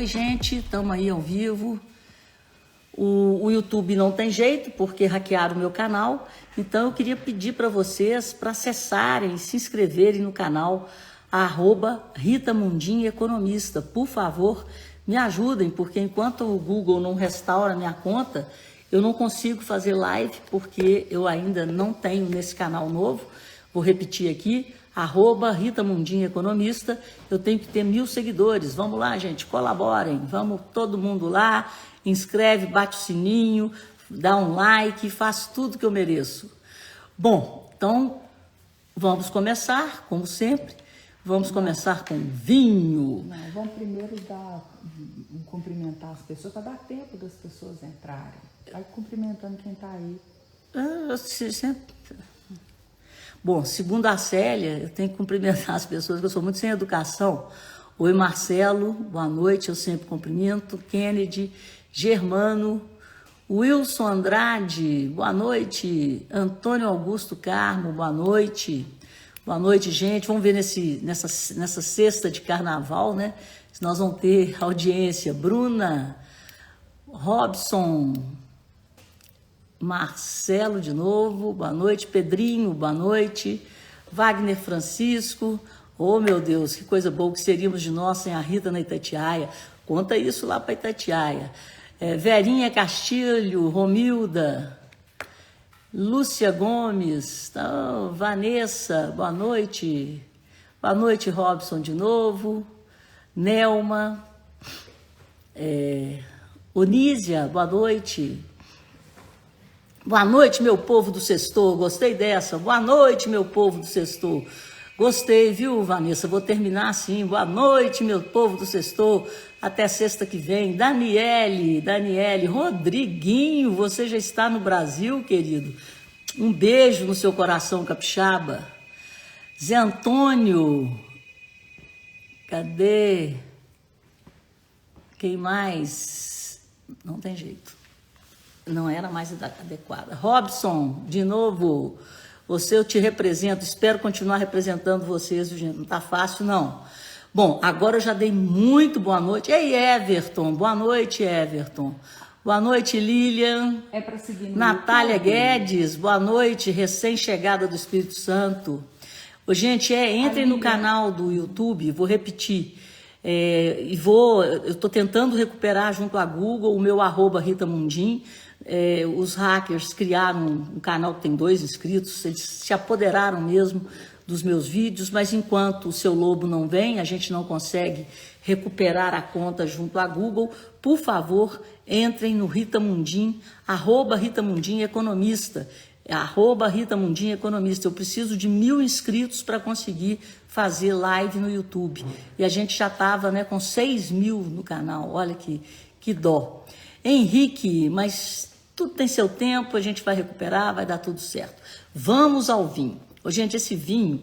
Oi, gente, estamos aí ao vivo. O YouTube não tem jeito, porque hackearam o meu canal. Então, eu queria pedir para vocês para acessarem, se inscreverem no canal @Rita Mundim Economista. Por favor, me ajudem, porque enquanto o Google não restaura minha conta, eu não consigo fazer live, porque eu ainda não tenho nesse canal novo. Vou repetir aqui, @Rita Mundim Economista. Eu tenho que ter 1000 seguidores. Vamos lá, gente, colaborem. Vamos todo mundo lá, inscreve, bate o sininho, dá um like, faz tudo que eu mereço. Bom, então vamos começar, como sempre. Vamos começar com vinho. Não, vamos primeiro cumprimentar as pessoas, para dar tempo das pessoas entrarem. Vai cumprimentando quem está aí. Bom, segundo a Célia, eu tenho que cumprimentar as pessoas, que eu sou muito sem educação. Oi, Marcelo, boa noite, eu sempre cumprimento. Kennedy, Germano, Wilson Andrade, boa noite. Antônio Augusto Carmo, boa noite. Boa noite, gente. Vamos ver nessa sexta de carnaval, né? Se nós vamos ter audiência. Bruna, Robson, Marcelo de novo, boa noite. Pedrinho, boa noite. Wagner Francisco, oh meu Deus, que coisa boa que seríamos de nós sem a Rita na Itatiaia. Conta isso lá para Itatiaia. Verinha Castilho, Romilda, Lúcia Gomes, Vanessa, boa noite. Boa noite, Robson, de novo. Nelma, Onísia, boa noite. Boa noite, meu povo do Sextou, gostei dessa. Boa noite, meu povo do Sextou. Gostei, viu, Vanessa? Vou terminar assim. Boa noite, meu povo do Sextou. Até sexta que vem. Daniele, Rodriguinho, você já está no Brasil, querido? Um beijo no seu coração, capixaba. Zé Antônio, cadê? Quem mais? Não tem jeito. Não era mais adequada. Robson, de novo, eu te represento, espero continuar representando vocês, gente, não tá fácil não. Bom, agora eu já dei muito boa noite. Ei, Everton, boa noite, Everton. Boa noite, Lilian. É para seguir no Natália YouTube. Guedes, boa noite, recém-chegada do Espírito Santo. Ô, gente, entrem no canal do YouTube, vou repetir. Eu estou tentando recuperar junto a Google o meu @Rita Mundim. Os hackers criaram um canal que tem 2 inscritos, eles se apoderaram mesmo dos meus vídeos, mas enquanto o seu lobo não vem, a gente não consegue recuperar a conta junto a Google. Por favor, entrem no Rita Mundim, @Rita Mundim Economista, @Rita Mundim Economista. Eu preciso de 1000 inscritos para conseguir fazer live no YouTube. E a gente já estava, né, com 6.000 no canal, olha que dó. Henrique, mas tudo tem seu tempo, a gente vai recuperar, vai dar tudo certo. Vamos ao vinho. Ô, gente, esse vinho,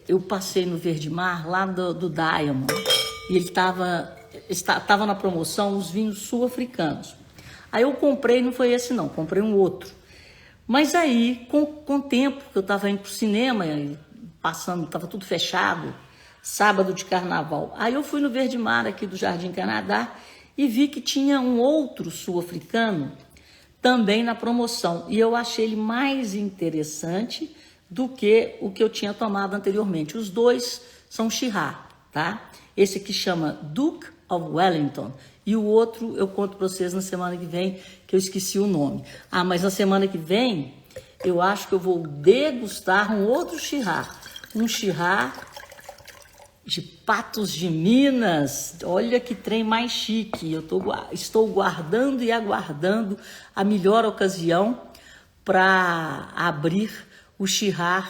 eu passei no Verde Mar, lá do Diamond, e ele estava na promoção, os vinhos sul-africanos. Aí eu comprei, não foi esse não, comprei um outro. Mas aí, com o tempo que eu estava indo para o cinema, passando, estava tudo fechado, sábado de carnaval. Aí eu fui no Verde Mar aqui do Jardim Canadá, e vi que tinha um outro sul-africano também na promoção. E eu achei ele mais interessante do que o que eu tinha tomado anteriormente. Os dois são Shiraz, tá? Esse aqui chama Duke of Wellington. E o outro eu conto para vocês na semana que vem, que eu esqueci o nome. Mas na semana que vem, eu acho que eu vou degustar um outro Shiraz. Um Shiraz de Patos de Minas. Olha que trem mais chique. Eu estou guardando e aguardando a melhor ocasião para abrir o Shiraz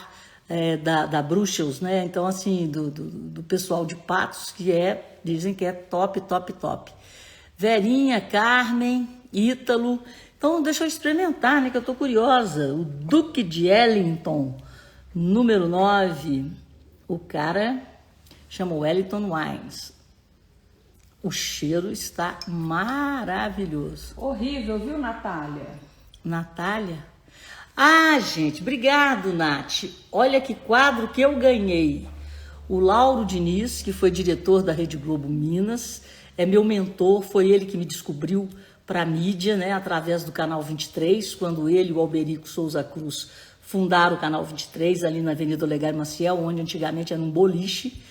da Bruxelles, né? Então, assim, do pessoal de Patos, dizem que é top, top, top. Verinha, Carmen, Ítalo. Então, deixa eu experimentar, né? Que eu estou curiosa. O Duque de Wellington, número 9. O cara chama Wellington Wines. O cheiro está maravilhoso. Horrível, viu, Natália? Natália? Gente, obrigado, Nath. Olha que quadro que eu ganhei. o Lauro Diniz, que foi diretor da Rede Globo Minas, é meu mentor, foi ele que me descobriu para a mídia, né, através do Canal 23, quando ele e o Alberico Souza Cruz fundaram o Canal 23, ali na Avenida Olegário Maciel, onde antigamente era um boliche,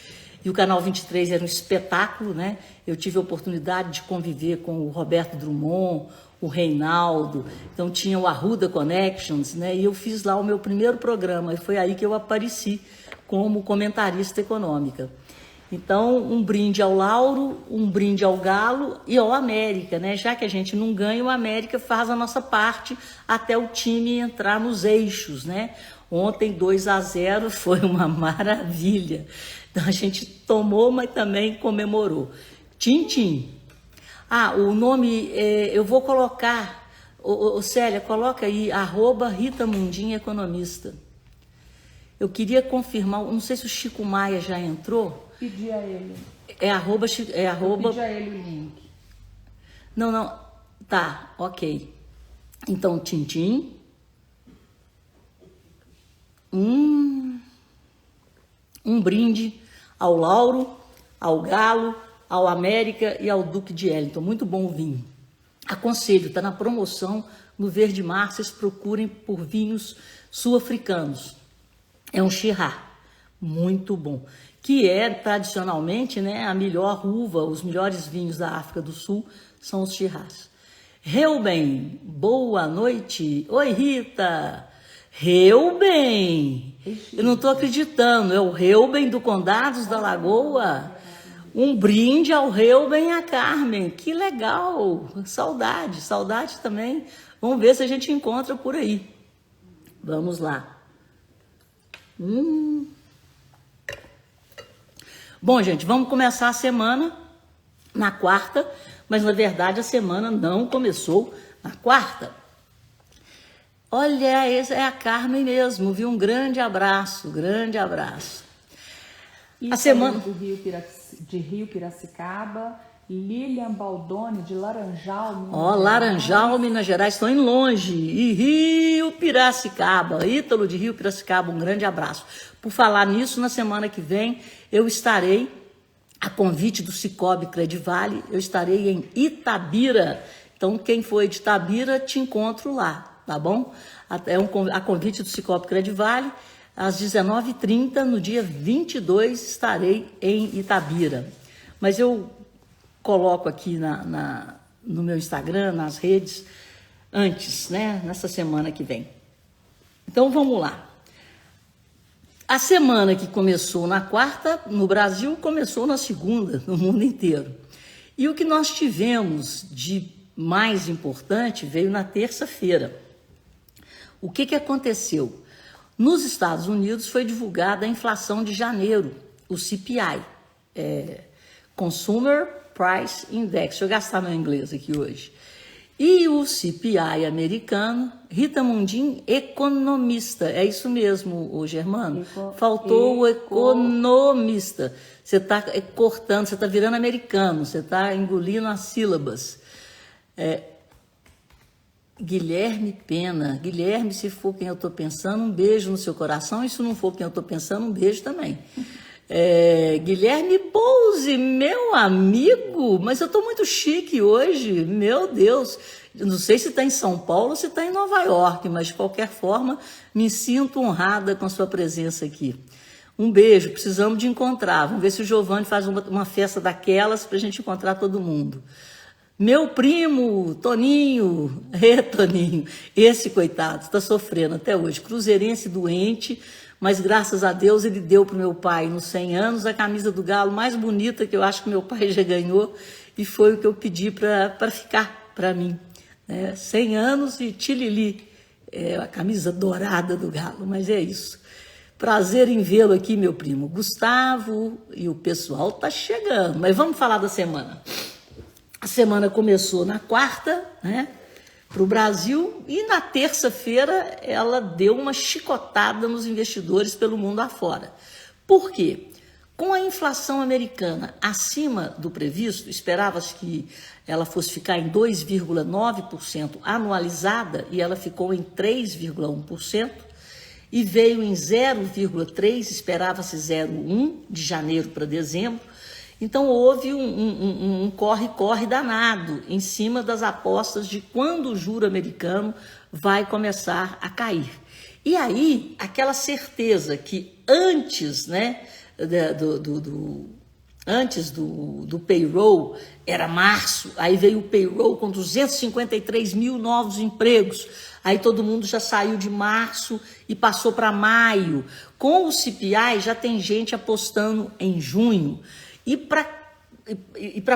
e o Canal 23 era um espetáculo, né? Eu tive a oportunidade de conviver com o Roberto Drummond, o Reinaldo, então tinha o Arruda Connections, né? E eu fiz lá o meu primeiro programa, e foi aí que eu apareci como comentarista econômica. Então, um brinde ao Lauro, um brinde ao Galo e ao América, né? Já que a gente não ganha, o América faz a nossa parte até o time entrar nos eixos, né? Ontem 2-0 foi uma maravilha. Então a gente tomou, mas também comemorou. Tintim. O nome eu vou colocar, Célia, coloca aí, @Rita Mundim Economista. Eu queria confirmar, não sei se o Chico Maia já entrou. Pedi a ele. É arroba. Pedi a ele o link. Não. Tá, ok. Então, Tintim. Um brinde ao Lauro, ao Galo, ao América e ao Duque de Wellington. Muito bom o vinho. Aconselho, está na promoção no Verde Mar, vocês procurem por vinhos sul-africanos. É um Shiraz, muito bom, que é tradicionalmente, né, a melhor uva, os melhores vinhos da África do Sul são os Shiraz. Reuben, boa noite. Oi, Rita. Reuben, eu não estou acreditando, é o Reuben do Condados da Lagoa. Um brinde ao Reuben e à Carmen, que legal, saudade também. Vamos ver se a gente encontra por aí. Vamos lá. Bom, gente, vamos começar a semana na quarta, mas na verdade a semana não começou na quarta. Olha, essa é a Carmen mesmo, viu? Um grande abraço, grande abraço. E a semana de Rio Piracicaba, Lilian Baldoni de Laranjal, Minas Gerais. Laranjal, Minas Gerais, estão indo longe. E Rio Piracicaba, Ítalo de Rio Piracicaba, um grande abraço. Por falar nisso, na semana que vem eu estarei, a convite do Cicobi Credivale, eu estarei em Itabira. Então, quem foi de Itabira, te encontro lá, tá bom? A convite do Cicobi Credivale, às 19h30, no dia 22, estarei em Itabira. Mas eu coloco aqui no meu Instagram, nas redes, antes, né? Nessa semana que vem. Então, vamos lá. A semana que começou na quarta, no Brasil, começou na segunda, no mundo inteiro. E o que nós tivemos de mais importante veio na terça-feira. O que aconteceu? Nos Estados Unidos foi divulgada a inflação de janeiro, o CPI, Consumer Price Index. Deixa eu gastar meu inglês aqui hoje. E o CPI americano, Rita Mundim, economista. É isso mesmo, Germano? Faltou o economista. Você está cortando, você está virando americano, você está engolindo as sílabas. Guilherme Pena. Guilherme, se for quem eu estou pensando, um beijo no seu coração. E se não for quem eu estou pensando, um beijo também. Guilherme Bouze, meu amigo, mas eu estou muito chique hoje, meu Deus. Não sei se está em São Paulo ou se está em Nova York, mas de qualquer forma, me sinto honrada com a sua presença aqui. Um beijo, precisamos de encontrar. Vamos ver se o Giovanni faz uma festa daquelas para a gente encontrar todo mundo. Meu primo, Toninho, Toninho, esse coitado está sofrendo até hoje, cruzeirense doente, mas graças a Deus ele deu para o meu pai, nos 100 anos, a camisa do Galo mais bonita que eu acho que meu pai já ganhou, e foi o que eu pedi para ficar para mim. 100 anos e tilili, a camisa dourada do Galo, mas é isso. Prazer em vê-lo aqui, meu primo Gustavo, e o pessoal tá chegando, mas vamos falar da semana. A semana começou na quarta, né, para o Brasil, e na terça-feira ela deu uma chicotada nos investidores pelo mundo afora. Por quê? Com a inflação americana acima do previsto, esperava-se que ela fosse ficar em 2,9% anualizada, e ela ficou em 3,1%, e veio em 0,3, esperava-se 0,1 de janeiro para dezembro. Então houve um corre-corre danado em cima das apostas de quando o juro americano vai começar a cair. E aí, aquela certeza que antes, né, antes do payroll, era março, aí veio o payroll com 253 mil novos empregos, aí todo mundo já saiu de março e passou para maio. Com o CPI já tem gente apostando em junho. E para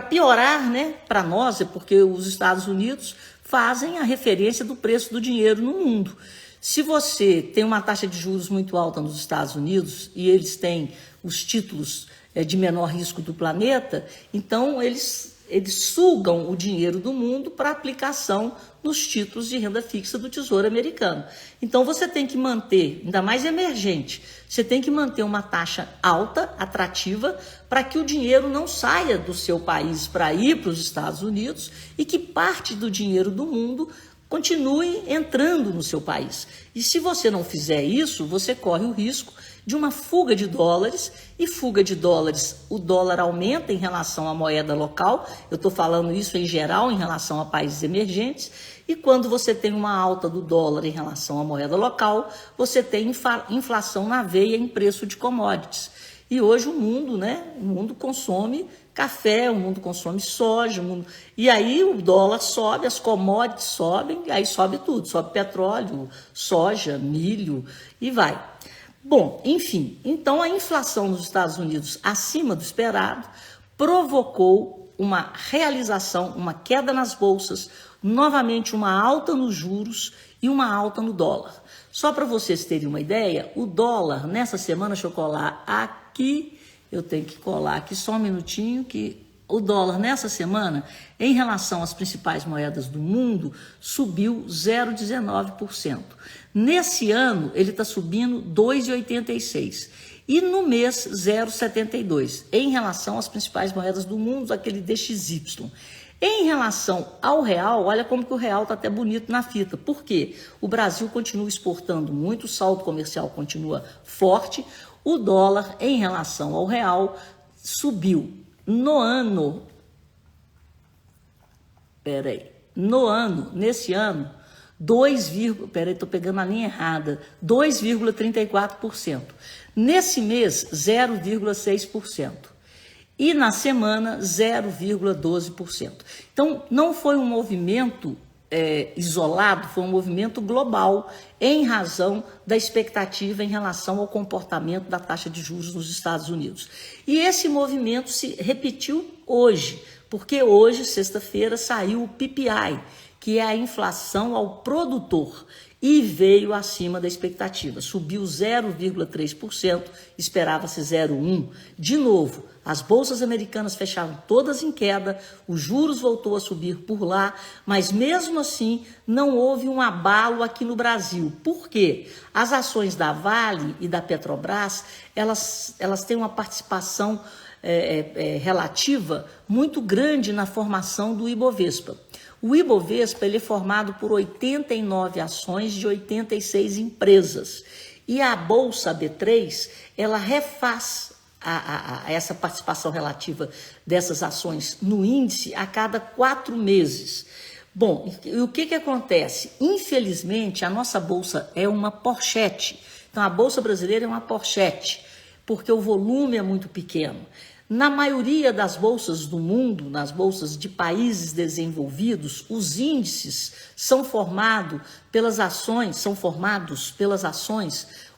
piorar, né, para nós, é porque os Estados Unidos fazem a referência do preço do dinheiro no mundo. Se você tem uma taxa de juros muito alta nos Estados Unidos e eles têm os títulos de menor risco do planeta, então eles sugam o dinheiro do mundo para aplicação nos títulos de renda fixa do Tesouro Americano. Então você tem que manter, ainda mais emergente, você tem que manter uma taxa alta, atrativa, para que o dinheiro não saia do seu país para ir para os Estados Unidos e que parte do dinheiro do mundo continue entrando no seu país. E se você não fizer isso, você corre o risco de uma fuga de dólares, e fuga de dólares, o dólar aumenta em relação à moeda local, eu estou falando isso em geral em relação a países emergentes, e quando você tem uma alta do dólar em relação à moeda local, você tem inflação na veia em preço de commodities. E hoje o mundo, né, o mundo consome café, o mundo consome soja, e aí o dólar sobe, as commodities sobem, e aí sobe tudo, sobe petróleo, soja, milho e vai. Bom, enfim, então a inflação nos Estados Unidos acima do esperado provocou uma realização, uma queda nas bolsas, novamente uma alta nos juros e uma alta no dólar. Só para vocês terem uma ideia, o dólar nessa semana, deixa eu colar aqui, eu tenho que colar aqui só um minutinho, que o dólar nessa semana, em relação às principais moedas do mundo, subiu 0,19%. Nesse ano, ele está subindo 2,86%. E no mês, 0,72%, em relação às principais moedas do mundo, aquele DXY. Em relação ao real, olha como que o real está até bonito na fita. Por quê? O Brasil continua exportando muito, o saldo comercial continua forte. O dólar, em relação ao real, subiu nesse ano, 2,34%. Nesse mês, 0,6%. E na semana, 0,12%. Então, não foi um movimento isolado, foi um movimento global em razão da expectativa em relação ao comportamento da taxa de juros nos Estados Unidos. E esse movimento se repetiu hoje, porque hoje, sexta-feira, saiu o PPI, que é a inflação ao produtor, e veio acima da expectativa, subiu 0,3%, esperava-se 0,1%. De novo, as bolsas americanas fecharam todas em queda, os juros voltou a subir por lá, mas mesmo assim não houve um abalo aqui no Brasil. Por quê? As ações da Vale e da Petrobras, elas têm uma participação relativa muito grande na formação do Ibovespa. O Ibovespa ele é formado por 89 ações de 86 empresas. E a Bolsa B3, ela refaz essa participação relativa dessas ações no índice a cada 4 meses. Bom, e o que acontece? Infelizmente, a nossa Bolsa é uma porchete. Então, a Bolsa brasileira é uma porchete, porque o volume é muito pequeno. Na maioria das bolsas do mundo, nas bolsas de países desenvolvidos, os índices são formados pelas ações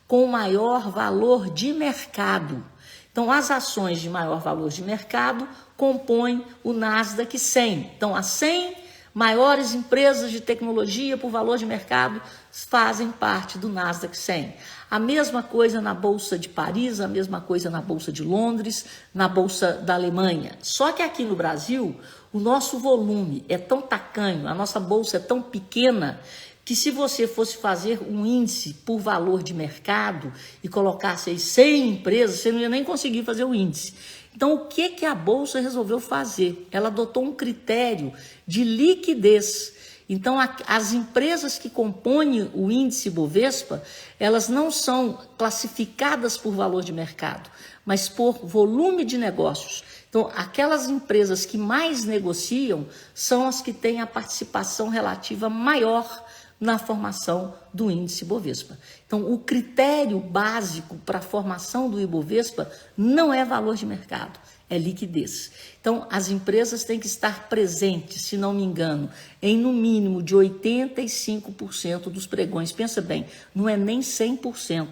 com maior valor de mercado. Então, as ações de maior valor de mercado compõem o Nasdaq 100. Então, as 100 maiores empresas de tecnologia por valor de mercado fazem parte do Nasdaq 100. A mesma coisa na Bolsa de Paris, a mesma coisa na Bolsa de Londres, na Bolsa da Alemanha. Só que aqui no Brasil, o nosso volume é tão tacanho, a nossa Bolsa é tão pequena, que se você fosse fazer um índice por valor de mercado e colocasse aí 100 empresas, você não ia nem conseguir fazer o índice. Então, o que a Bolsa resolveu fazer? Ela adotou um critério de liquidez. Então, as empresas que compõem o índice Bovespa, elas não são classificadas por valor de mercado, mas por volume de negócios. Então, aquelas empresas que mais negociam são as que têm a participação relativa maior na formação do índice Bovespa. Então, o critério básico para a formação do Ibovespa não é valor de mercado, é liquidez. Então, as empresas têm que estar presentes, se não me engano, em no mínimo de 85% dos pregões. Pensa bem, não é nem 100%.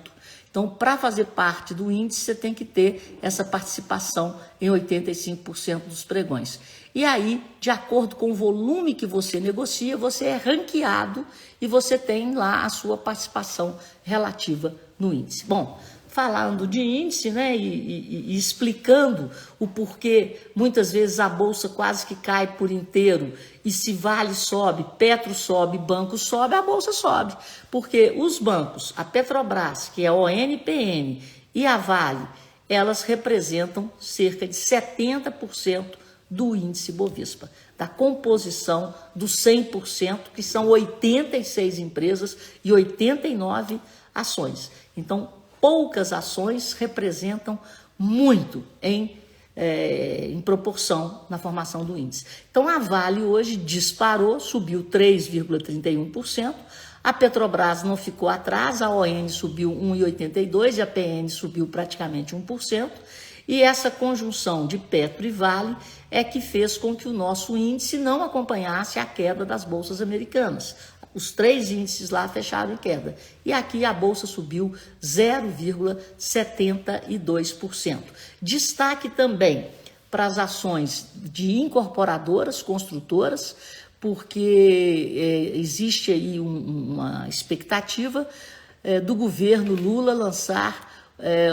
Então, para fazer parte do índice, você tem que ter essa participação em 85% dos pregões. E aí, de acordo com o volume que você negocia, você é ranqueado e você tem lá a sua participação relativa no índice. Bom, falando de índice, né, e explicando o porquê muitas vezes a bolsa quase que cai por inteiro, e se Vale sobe, Petro sobe, banco sobe, a bolsa sobe, porque os bancos, a Petrobras, que é a ONPM, e a Vale, elas representam cerca de 70% do índice Bovespa, da composição dos 100%, que são 86 empresas e 89 ações. Então, poucas ações representam muito em proporção na formação do índice. Então, a Vale hoje disparou, subiu 3,31%, a Petrobras não ficou atrás, a ON subiu 1,82% e a PN subiu praticamente 1%, e essa conjunção de Petro e Vale é que fez com que o nosso índice não acompanhasse a queda das bolsas americanas. Os 3 índices lá fecharam em queda. E aqui a bolsa subiu 0,72%. Destaque também para as ações de incorporadoras, construtoras, porque existe aí uma expectativa do governo Lula lançar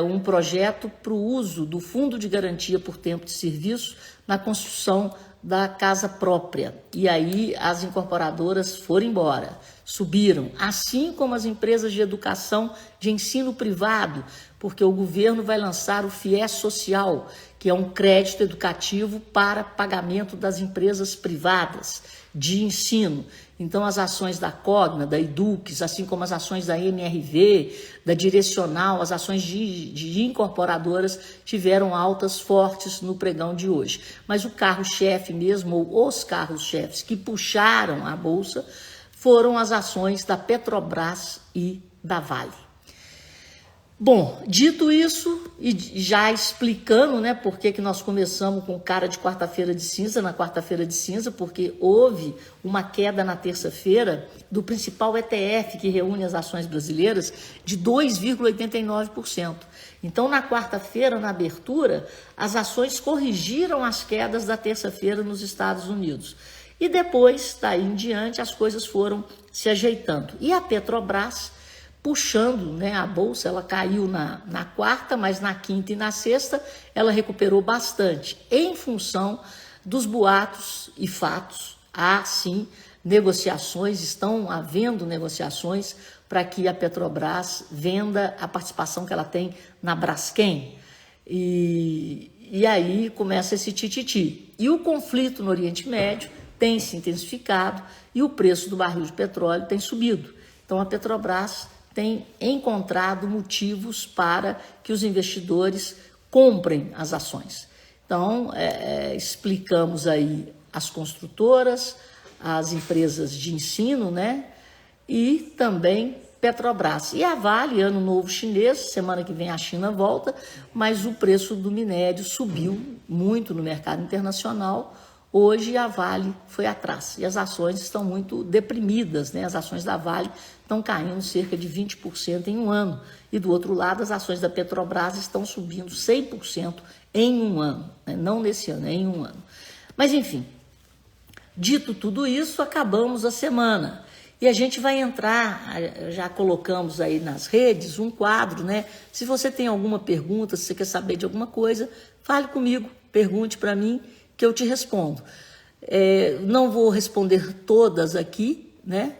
um projeto para o uso do Fundo de Garantia por Tempo de Serviço na construção da casa própria. E aí as incorporadoras foram embora, subiram, assim como as empresas de educação de ensino privado, porque o governo vai lançar o FIES Social, que é um crédito educativo para pagamento das empresas privadas de ensino. Então, as ações da Cogna, da Edux, assim como as ações da MRV, da Direcional, as ações de incorporadoras tiveram altas fortes no pregão de hoje. Mas o carro-chefe mesmo, ou os carros-chefes que puxaram a bolsa, foram as ações da Petrobras e da Vale. Bom, dito isso, e já explicando, né, por que nós começamos com cara de quarta-feira de cinza, na quarta-feira de cinza, porque houve uma queda na terça-feira do principal ETF que reúne as ações brasileiras de 2,89%. Então, na quarta-feira, na abertura, as ações corrigiram as quedas da terça-feira nos Estados Unidos. E depois, daí em diante, as coisas foram se ajeitando. E a Petrobras, puxando, né, a bolsa, ela caiu na quarta, mas na quinta e na sexta ela recuperou bastante, em função dos boatos e fatos. Há sim negociações, estão havendo negociações para que a Petrobras venda a participação que ela tem na Braskem. E aí começa esse tititi. E o conflito no Oriente Médio tem se intensificado e o preço do barril de petróleo tem subido. Então a Petrobras tem encontrado motivos para que os investidores comprem as ações. Então, explicamos aí as construtoras, as empresas de ensino, né? E também Petrobras. E a Vale, ano novo chinês, semana que vem a China volta, mas o preço do minério subiu muito no mercado internacional. Hoje a Vale foi atrás e as ações estão muito deprimidas, né? As ações da Vale estão caindo cerca de 20% em um ano. E do outro lado, as ações da Petrobras estão subindo 100% em um ano, né? Não nesse ano, é em um ano. Mas enfim, dito tudo isso, acabamos a semana. E a gente vai entrar, já colocamos aí nas redes um quadro, né? Se você tem alguma pergunta, se você quer saber de alguma coisa, fale comigo, pergunte para mim, que eu te respondo. Não vou responder todas aqui, né?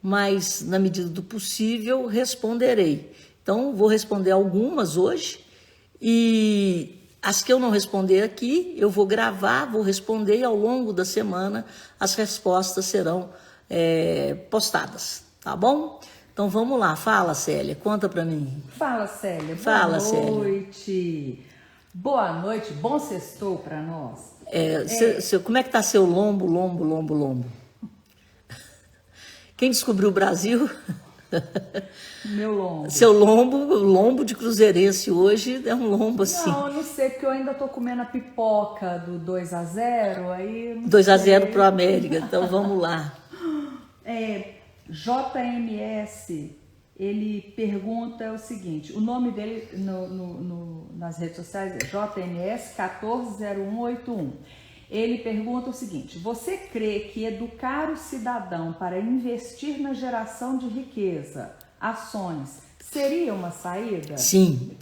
Mas na medida do possível responderei. Então vou responder algumas hoje e as que eu não responder aqui eu vou gravar, vou responder e ao longo da semana as respostas serão postadas, tá bom? Então vamos lá, fala, Célia, conta pra mim. Fala, Célia. Fala, Boa noite. Boa noite, bom sextou para nós. Como é que tá seu lombo? Quem descobriu o Brasil? Meu lombo. Seu lombo de cruzeirense hoje é um lombo assim. Não, eu não sei, porque eu ainda tô comendo a pipoca do 2-0, aí... 2-0 pro América, então vamos lá. JMS, ele pergunta o seguinte, o nome dele nas redes sociais é JMS 140181. Ele pergunta o seguinte, você crê que educar o cidadão para investir na geração de riqueza, ações, seria uma saída? Sim.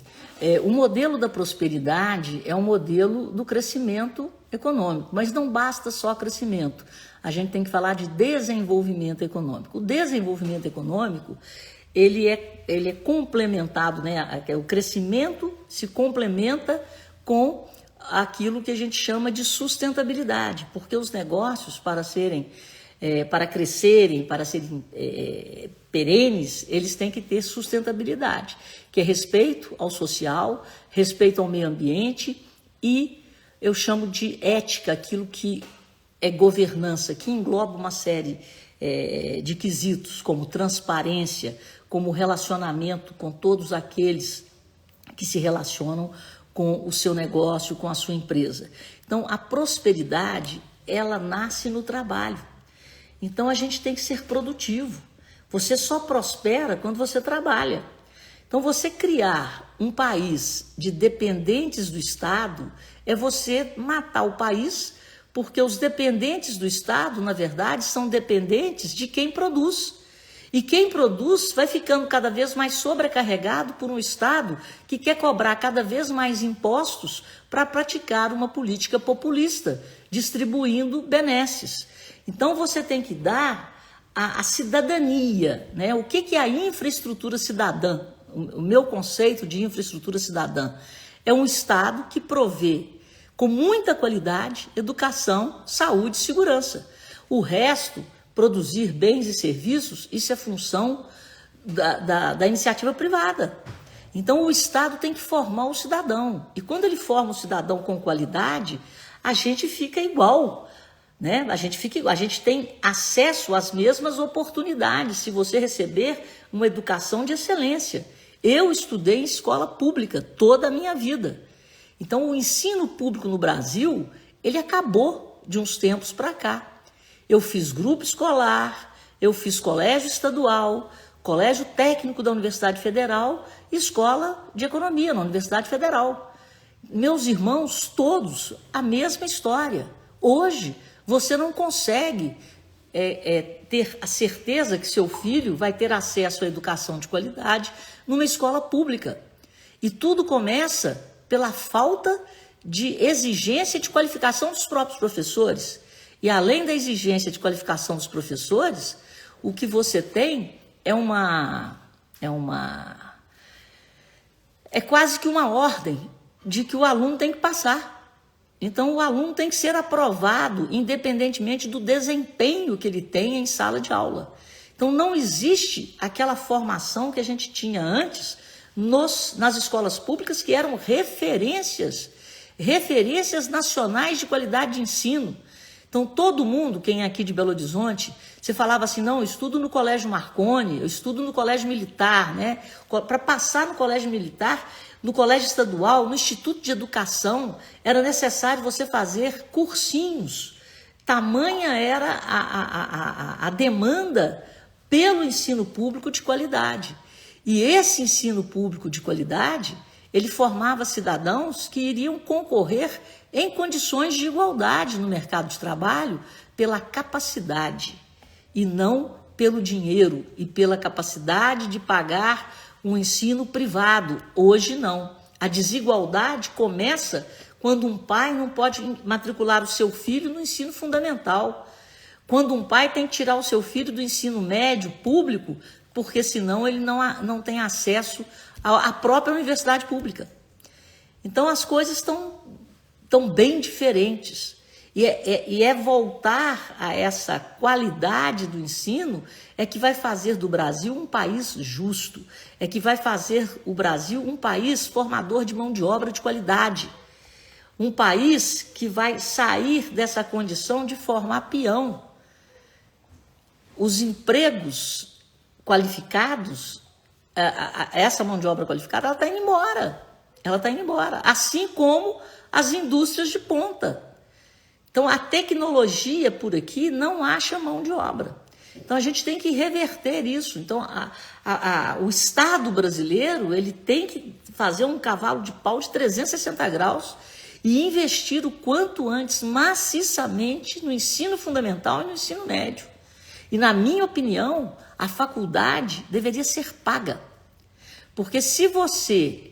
O modelo da prosperidade é um modelo do crescimento econômico, mas não basta só crescimento. A gente tem que falar de desenvolvimento econômico. O desenvolvimento econômico, ele é complementado, né? O crescimento se complementa com aquilo que a gente chama de sustentabilidade, porque os negócios, para crescerem, para serem perenes, eles têm que ter sustentabilidade, que é respeito ao social, respeito ao meio ambiente e eu chamo de ética, aquilo que é governança, que engloba uma série de quesitos, como transparência, como relacionamento com todos aqueles que se relacionam com o seu negócio, com a sua empresa. Então, a prosperidade, ela nasce no trabalho. Então, a gente tem que ser produtivo. Você só prospera quando você trabalha. Então, você criar um país de dependentes do Estado é você matar o país, porque os dependentes do Estado, na verdade, são dependentes de quem produz. E quem produz vai ficando cada vez mais sobrecarregado por um Estado que quer cobrar cada vez mais impostos para praticar uma política populista, distribuindo benesses. Então você tem que dar a cidadania, né? O que é a infraestrutura cidadã? O meu conceito de infraestrutura cidadã é um Estado que provê com muita qualidade educação, saúde e segurança. O resto, produzir bens e serviços, isso é função da iniciativa privada. Então, o Estado tem que formar o cidadão. E quando ele forma o cidadão com qualidade, a gente fica igual, né? A gente tem acesso às mesmas oportunidades se você receber uma educação de excelência. Eu estudei em escola pública toda a minha vida. Então, o ensino público no Brasil, ele acabou de uns tempos para cá. Eu fiz grupo escolar, eu fiz colégio estadual, colégio técnico da Universidade Federal e escola de economia na Universidade Federal. Meus irmãos, todos, a mesma história. Hoje, você não consegue ter a certeza que seu filho vai ter acesso à educação de qualidade numa escola pública. E tudo começa pela falta de exigência de qualificação dos próprios professores. E além da exigência de qualificação dos professores, o que você tem é quase que uma ordem de que o aluno tem que passar. Então, o aluno tem que ser aprovado, independentemente do desempenho que ele tem em sala de aula. Então, não existe aquela formação que a gente tinha antes nas escolas públicas, que eram referências nacionais de qualidade de ensino. Então, todo mundo, quem é aqui de Belo Horizonte, você falava assim, não, eu estudo no Colégio Marconi, eu estudo no Colégio Militar, né? Para passar no Colégio Militar, no Colégio Estadual, no Instituto de Educação, era necessário você fazer cursinhos. Tamanha era a demanda pelo ensino público de qualidade. E esse ensino público de qualidade, ele formava cidadãos que iriam concorrer em condições de igualdade no mercado de trabalho pela capacidade e não pelo dinheiro e pela capacidade de pagar um ensino privado. Hoje não. A desigualdade começa quando um pai não pode matricular o seu filho no ensino fundamental, quando um pai tem que tirar o seu filho do ensino médio público, porque senão ele não tem acesso à própria universidade pública. Então as coisas estão bem diferentes. E é voltar a essa qualidade do ensino é que vai fazer do Brasil um país justo, é que vai fazer o Brasil um país formador de mão de obra de qualidade, um país que vai sair dessa condição de formar peão. Os empregos qualificados, essa mão de obra qualificada, ela está indo embora. Ela está indo embora, assim como as indústrias de ponta. Então, a tecnologia por aqui não acha mão de obra. Então, a gente tem que reverter isso. Então, o Estado brasileiro ele tem que fazer um cavalo de pau de 360 graus e investir o quanto antes, maciçamente, no ensino fundamental e no ensino médio. E, na minha opinião, a faculdade deveria ser paga. Porque se você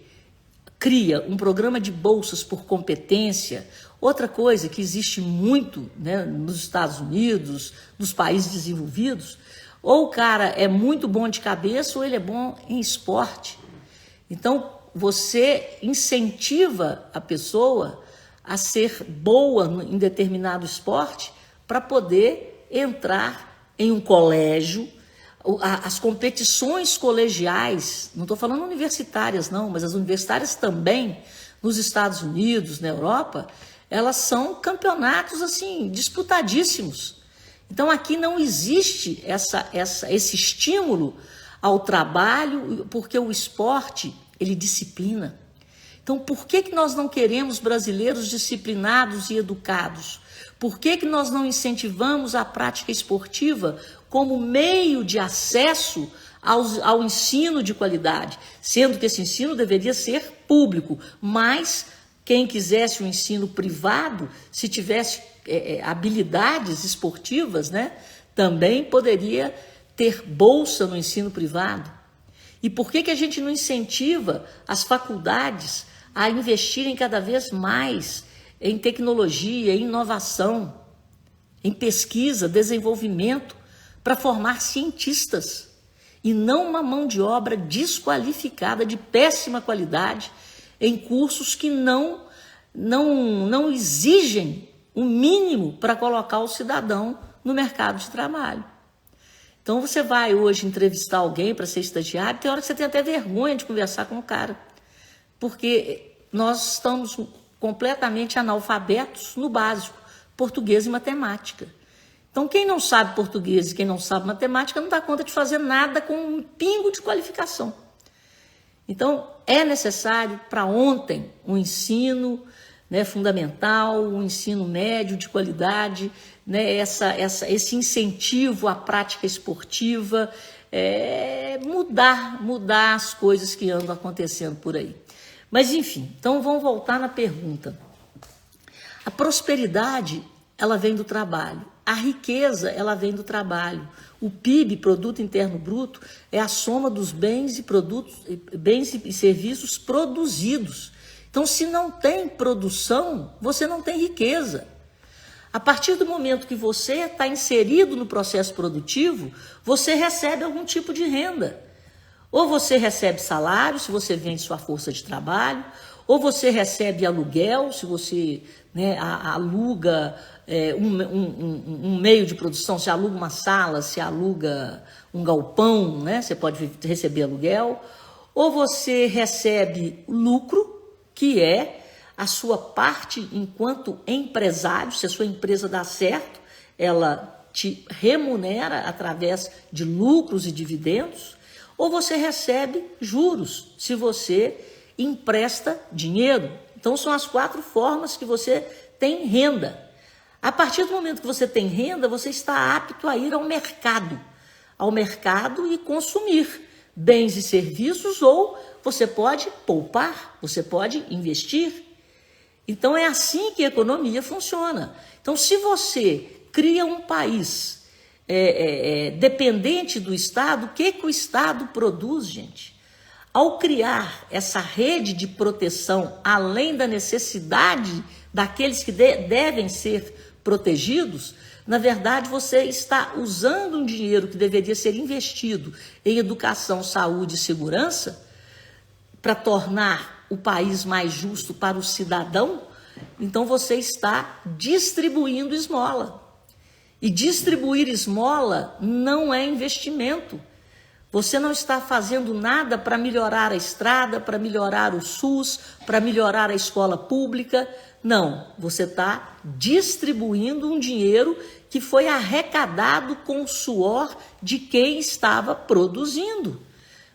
cria um programa de bolsas por competência, outra coisa que existe muito, né, nos Estados Unidos, nos países desenvolvidos, ou o cara é muito bom de cabeça ou ele é bom em esporte. Então, você incentiva a pessoa a ser boa em determinado esporte para poder entrar em um colégio. As competições colegiais, não estou falando universitárias não, mas as universitárias também, nos Estados Unidos, na Europa, elas são campeonatos assim disputadíssimos. Então aqui não existe esse estímulo ao trabalho, porque o esporte, ele disciplina. Então por que nós não queremos brasileiros disciplinados e educados? Por que nós não incentivamos a prática esportiva como meio de acesso ao ensino de qualidade? Sendo que esse ensino deveria ser público, mas quem quisesse um ensino privado, se tivesse habilidades esportivas, né, também poderia ter bolsa no ensino privado. E por que a gente não incentiva as faculdades a investirem cada vez mais em tecnologia, em inovação, em pesquisa, desenvolvimento, para formar cientistas, e não uma mão de obra desqualificada, de péssima qualidade, em cursos que não exigem o mínimo para colocar o cidadão no mercado de trabalho. Então você vai hoje entrevistar alguém para ser estagiário, tem hora que você tem até vergonha de conversar com o cara, porque nós estamos completamente analfabetos no básico, português e matemática. Então, quem não sabe português e quem não sabe matemática não dá conta de fazer nada com um pingo de qualificação. Então, é necessário para ontem um ensino, né, fundamental, um ensino médio de qualidade, né, esse incentivo à prática esportiva, mudar as coisas que andam acontecendo por aí. Mas, enfim, então vamos voltar na pergunta. A prosperidade, ela vem do trabalho. A riqueza, ela vem do trabalho. O PIB, Produto Interno Bruto, é a soma dos bens e serviços produzidos. Então, se não tem produção, você não tem riqueza. A partir do momento que você está inserido no processo produtivo, você recebe algum tipo de renda. Ou você recebe salário, se você vende sua força de trabalho, ou você recebe aluguel, se você, né, aluga um meio de produção, se aluga uma sala, se aluga um galpão, né, você pode receber aluguel, ou você recebe lucro, que é a sua parte enquanto empresário. Se a sua empresa dá certo, ela te remunera através de lucros e dividendos, ou você recebe juros, se você empresta dinheiro. Então, são as 4 formas que você tem renda. A partir do momento que você tem renda, você está apto a ir ao mercado e consumir bens e serviços, ou você pode poupar, você pode investir. Então, é assim que a economia funciona. Então, se você cria um país dependente do Estado, o que o Estado produz, gente? Ao criar essa rede de proteção, além da necessidade daqueles que devem ser protegidos, na verdade você está usando um dinheiro que deveria ser investido em educação, saúde e segurança para tornar o país mais justo para o cidadão, então você está distribuindo esmola. E distribuir esmola não é investimento. Você não está fazendo nada para melhorar a estrada, para melhorar o SUS, para melhorar a escola pública. Não, você está distribuindo um dinheiro que foi arrecadado com o suor de quem estava produzindo.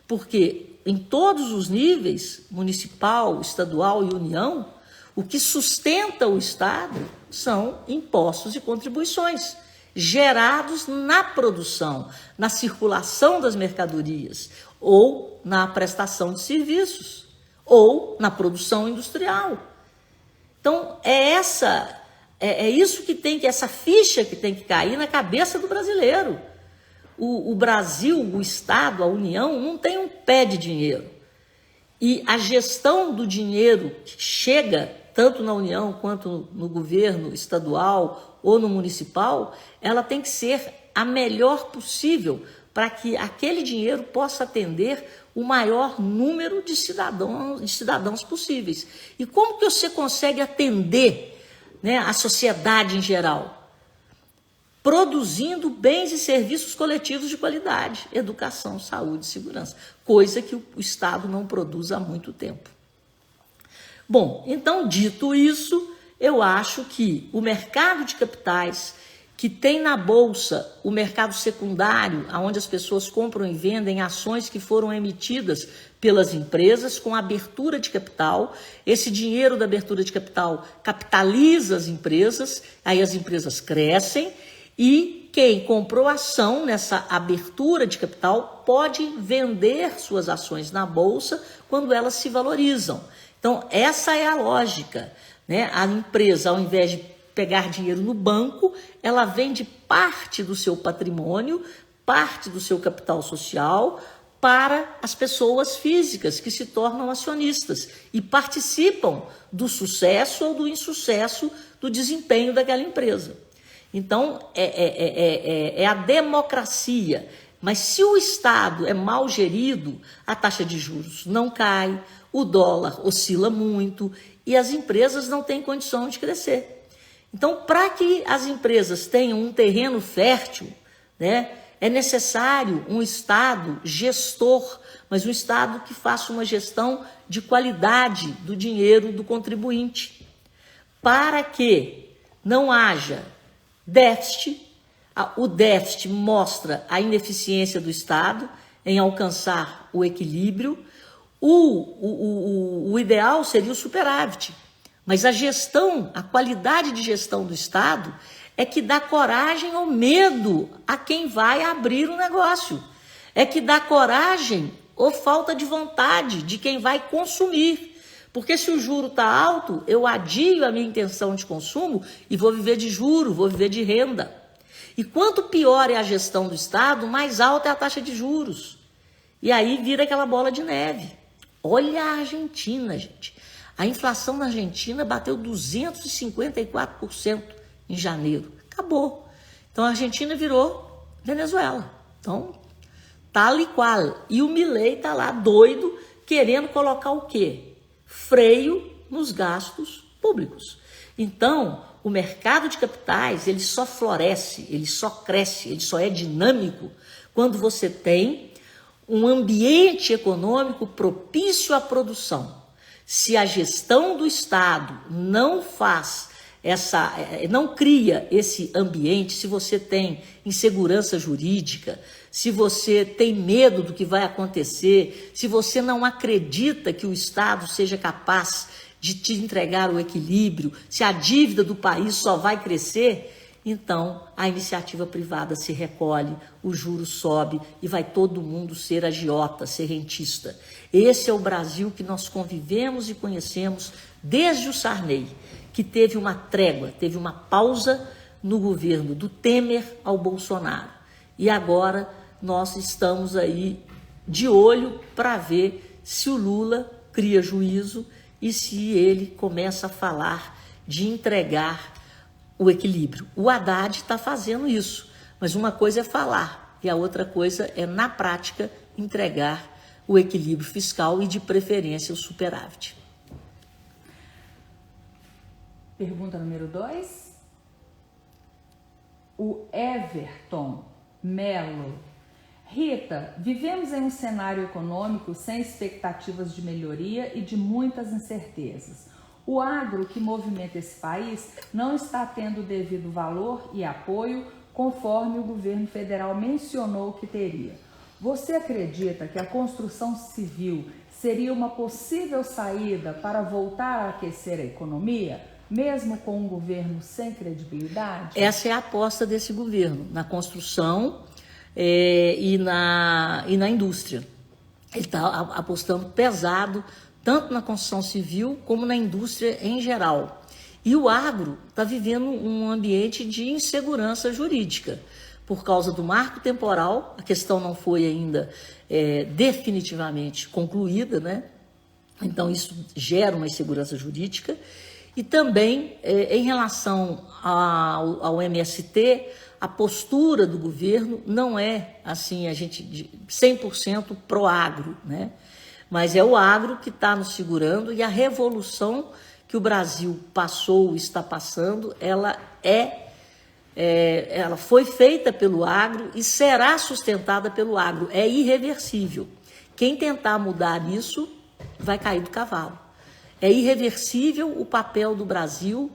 Porque em todos os níveis, municipal, estadual e União, o que sustenta o Estado são impostos e contribuições gerados na produção, na circulação das mercadorias, ou na prestação de serviços, ou na produção industrial. Então, é isso que tem que, essa ficha que tem que cair na cabeça do brasileiro. O Brasil, o Estado, a União, não tem um pé de dinheiro. E a gestão do dinheiro que chega, tanto na União quanto no governo estadual ou no municipal, ela tem que ser a melhor possível para que aquele dinheiro possa atender o maior número de cidadãos possíveis. E como que você consegue atender, né, a sociedade em geral? Produzindo bens e serviços coletivos de qualidade, educação, saúde e segurança, coisa que o Estado não produz há muito tempo. Bom, então, dito isso, eu acho que o mercado de capitais, que tem na Bolsa o mercado secundário, onde as pessoas compram e vendem ações que foram emitidas pelas empresas com abertura de capital, esse dinheiro da abertura de capital capitaliza as empresas, aí as empresas crescem, e quem comprou ação nessa abertura de capital pode vender suas ações na Bolsa quando elas se valorizam. Então, essa é a lógica, né? A empresa, ao invés de pegar dinheiro no banco, ela vende parte do seu patrimônio, parte do seu capital social para as pessoas físicas que se tornam acionistas e participam do sucesso ou do insucesso do desempenho daquela empresa. Então, é a democracia. Mas se o Estado é mal gerido, a taxa de juros não cai, o dólar oscila muito e as empresas não têm condição de crescer. Então, para que as empresas tenham um terreno fértil, né, é necessário um Estado gestor, mas um Estado que faça uma gestão de qualidade do dinheiro do contribuinte, para que não haja déficit. O déficit mostra a ineficiência do Estado em alcançar o equilíbrio. O ideal seria o superávit, mas a gestão, a qualidade de gestão do Estado é que dá coragem ou medo a quem vai abrir um negócio, é que dá coragem ou falta de vontade de quem vai consumir. Porque se o juro está alto, eu adio a minha intenção de consumo e vou viver de juro, vou viver de renda. E quanto pior é a gestão do Estado, mais alta é a taxa de juros. E aí vira aquela bola de neve. Olha a Argentina, gente. A inflação na Argentina bateu 254% em janeiro. Acabou. Então a Argentina virou Venezuela. Então, tal e qual. E o Milei está lá doido, querendo colocar o quê? Freio nos gastos públicos. Então, o mercado de capitais, ele só floresce, ele só cresce, ele só é dinâmico quando você tem um ambiente econômico propício à produção. Se a gestão do Estado não cria esse ambiente, se você tem insegurança jurídica, se você tem medo do que vai acontecer, se você não acredita que o Estado seja capaz de te entregar o equilíbrio, se a dívida do país só vai crescer, então a iniciativa privada se recolhe, o juro sobe e vai todo mundo ser agiota, ser rentista. Esse é o Brasil que nós convivemos e conhecemos desde o Sarney, que teve uma trégua, teve uma pausa no governo do Temer ao Bolsonaro. E agora nós estamos aí de olho para ver se o Lula cria juízo e se ele começa a falar de entregar o equilíbrio. O Haddad está fazendo isso, mas uma coisa é falar e a outra coisa é, na prática, entregar o equilíbrio fiscal e, de preferência, o superávit. Pergunta número 2. O Everton Melo. Rita, vivemos em um cenário econômico sem expectativas de melhoria e de muitas incertezas. O agro que movimenta esse país não está tendo o devido valor e apoio conforme o governo federal mencionou que teria. Você acredita que a construção civil seria uma possível saída para voltar a aquecer a economia, mesmo com um governo sem credibilidade? Essa é a aposta desse governo, na construção e na indústria. Ele está apostando pesado, tanto na construção civil como na indústria em geral. E o agro está vivendo um ambiente de insegurança jurídica. Por causa do marco temporal, a questão não foi ainda definitivamente concluída, né? Então isso gera uma insegurança jurídica. E também, em relação ao MST, a postura do governo não é assim, a gente 100% pró-agro, né? Mas é o agro que está nos segurando, e a revolução que o Brasil passou, está passando, ela foi feita pelo agro e será sustentada pelo agro. É irreversível. Quem tentar mudar isso vai cair do cavalo. É irreversível o papel do Brasil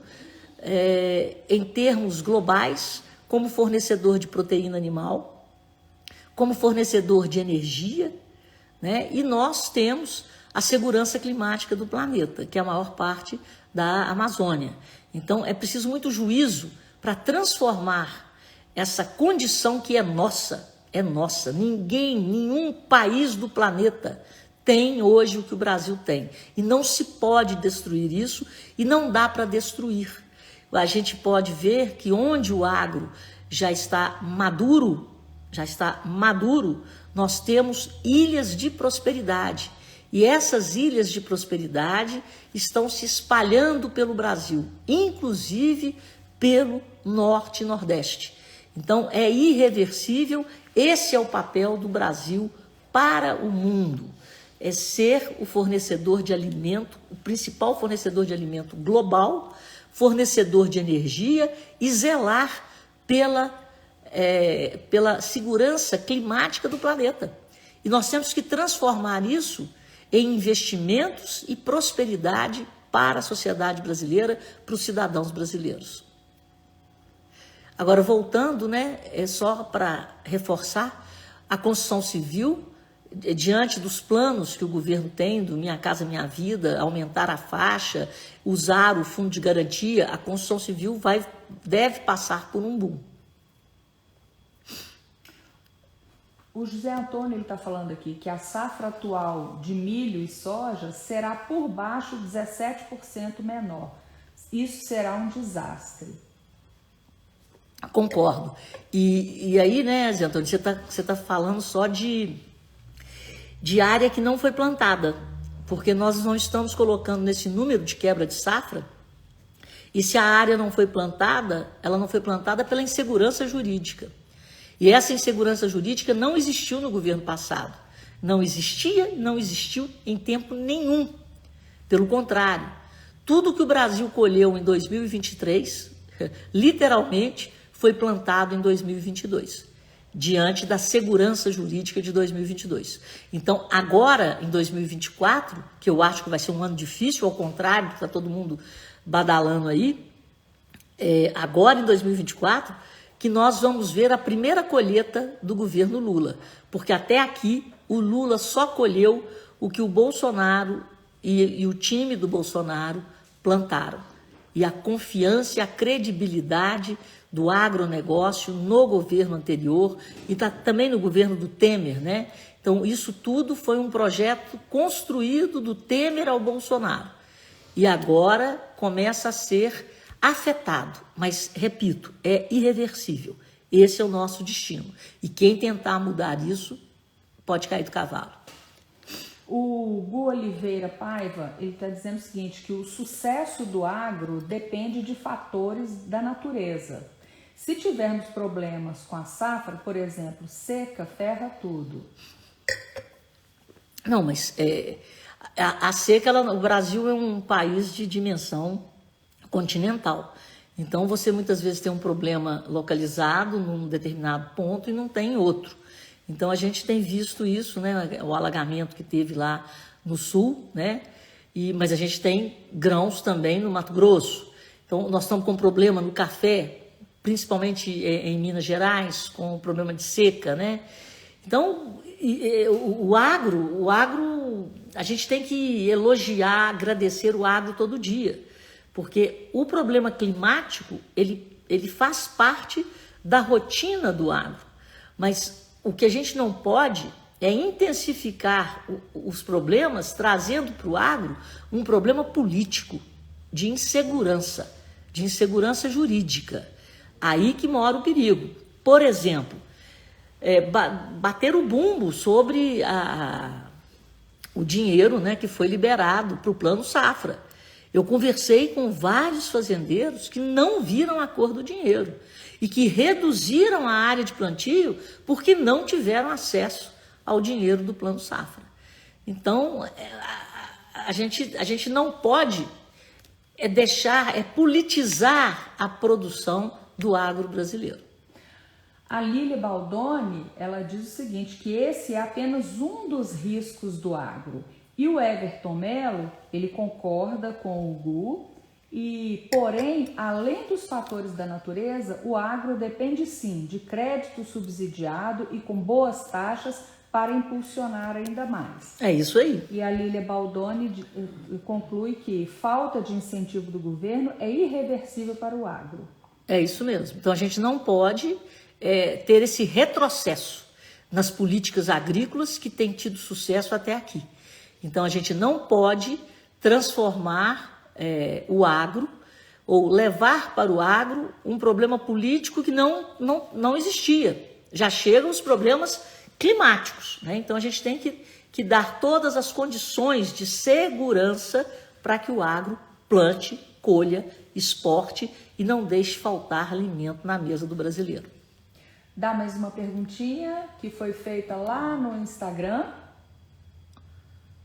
em termos globais, como fornecedor de proteína animal, como fornecedor de energia, né? E nós temos a segurança climática do planeta, que é a maior parte da Amazônia. Então, é preciso muito juízo para transformar essa condição que é nossa. Nenhum país do planeta tem hoje o que o Brasil tem. E não se pode destruir isso, e não dá para destruir. A gente pode ver que onde o agro já está maduro, nós temos ilhas de prosperidade. E essas ilhas de prosperidade estão se espalhando pelo Brasil, inclusive pelo Norte e Nordeste. Então, é irreversível. Esse é o papel do Brasil para o mundo. É ser o fornecedor de alimento, o principal fornecedor de alimento global, fornecedor de energia e zelar pela segurança climática do planeta. E nós temos que transformar isso em investimentos e prosperidade para a sociedade brasileira, para os cidadãos brasileiros. Agora, voltando, né, é só para reforçar, a construção civil, diante dos planos que o governo tem, do Minha Casa Minha Vida, aumentar a faixa, usar o fundo de garantia, a construção civil deve passar por um boom. O José Antônio está falando aqui que a safra atual de milho e soja será por baixo 17% menor. Isso será um desastre. Concordo. E aí, né, Zé Antônio, você tá falando só de área que não foi plantada, porque nós não estamos colocando nesse número de quebra de safra, e se a área não foi plantada, ela não foi plantada pela insegurança jurídica. E essa insegurança jurídica não existiu no governo passado. Não existia, não existiu em tempo nenhum. Pelo contrário, tudo que o Brasil colheu em 2023, literalmente, foi plantado em 2022, diante da segurança jurídica de 2022. Então, agora, em 2024, que eu acho que vai ser um ano difícil, ao contrário, que está todo mundo badalando aí, agora em 2024, que nós vamos ver a primeira colheita do governo Lula, porque até aqui o Lula só colheu o que o Bolsonaro e o time do Bolsonaro plantaram. E a confiança e a credibilidade do agronegócio no governo anterior e também no governo do Temer, né? Então, isso tudo foi um projeto construído do Temer ao Bolsonaro. E agora começa a ser afetado, mas, repito, é irreversível. Esse é o nosso destino. E quem tentar mudar isso pode cair do cavalo. O Gu Oliveira Paiva, ele está dizendo o seguinte, que o sucesso do agro depende de fatores da natureza. Se tivermos problemas com a safra, por exemplo, seca, ferra tudo. Não, mas a seca, o Brasil é um país de dimensão continental. Então, você muitas vezes tem um problema localizado num determinado ponto e não tem outro. Então, a gente tem visto isso, né? O alagamento que teve lá no sul, né? Mas a gente tem grãos também no Mato Grosso. Então, nós estamos com um problema no café, principalmente em Minas Gerais, com o problema de seca, né? Então, o agro, a gente tem que elogiar, agradecer o agro todo dia, porque o problema climático, ele faz parte da rotina do agro, mas o que a gente não pode é intensificar os problemas, trazendo para o agro um problema político, de insegurança jurídica. Aí que mora o perigo. Por exemplo, bater o bumbo sobre o dinheiro, né, que foi liberado para o Plano Safra. Eu conversei com vários fazendeiros que não viram a cor do dinheiro e que reduziram a área de plantio porque não tiveram acesso ao dinheiro do Plano Safra. Então, a gente não pode politizar a produção do agro brasileiro. A Lília Baldoni, ela diz o seguinte, que esse é apenas um dos riscos do agro. E o Everton Mello, ele concorda com o Gu, porém, além dos fatores da natureza, o agro depende sim de crédito subsidiado e com boas taxas para impulsionar ainda mais. É isso aí. E a Lília Baldoni conclui que falta de incentivo do governo é irreversível para o agro. É isso mesmo. Então a gente não pode ter esse retrocesso nas políticas agrícolas que tem tido sucesso até aqui. Então a gente não pode transformar o agro ou levar para o agro um problema político que não existia. Já chegam os problemas climáticos, né? Então a gente tem que dar todas as condições de segurança para que o agro plante, colha, exporte e não deixe faltar alimento na mesa do brasileiro. Dá mais uma perguntinha que foi feita lá no Instagram.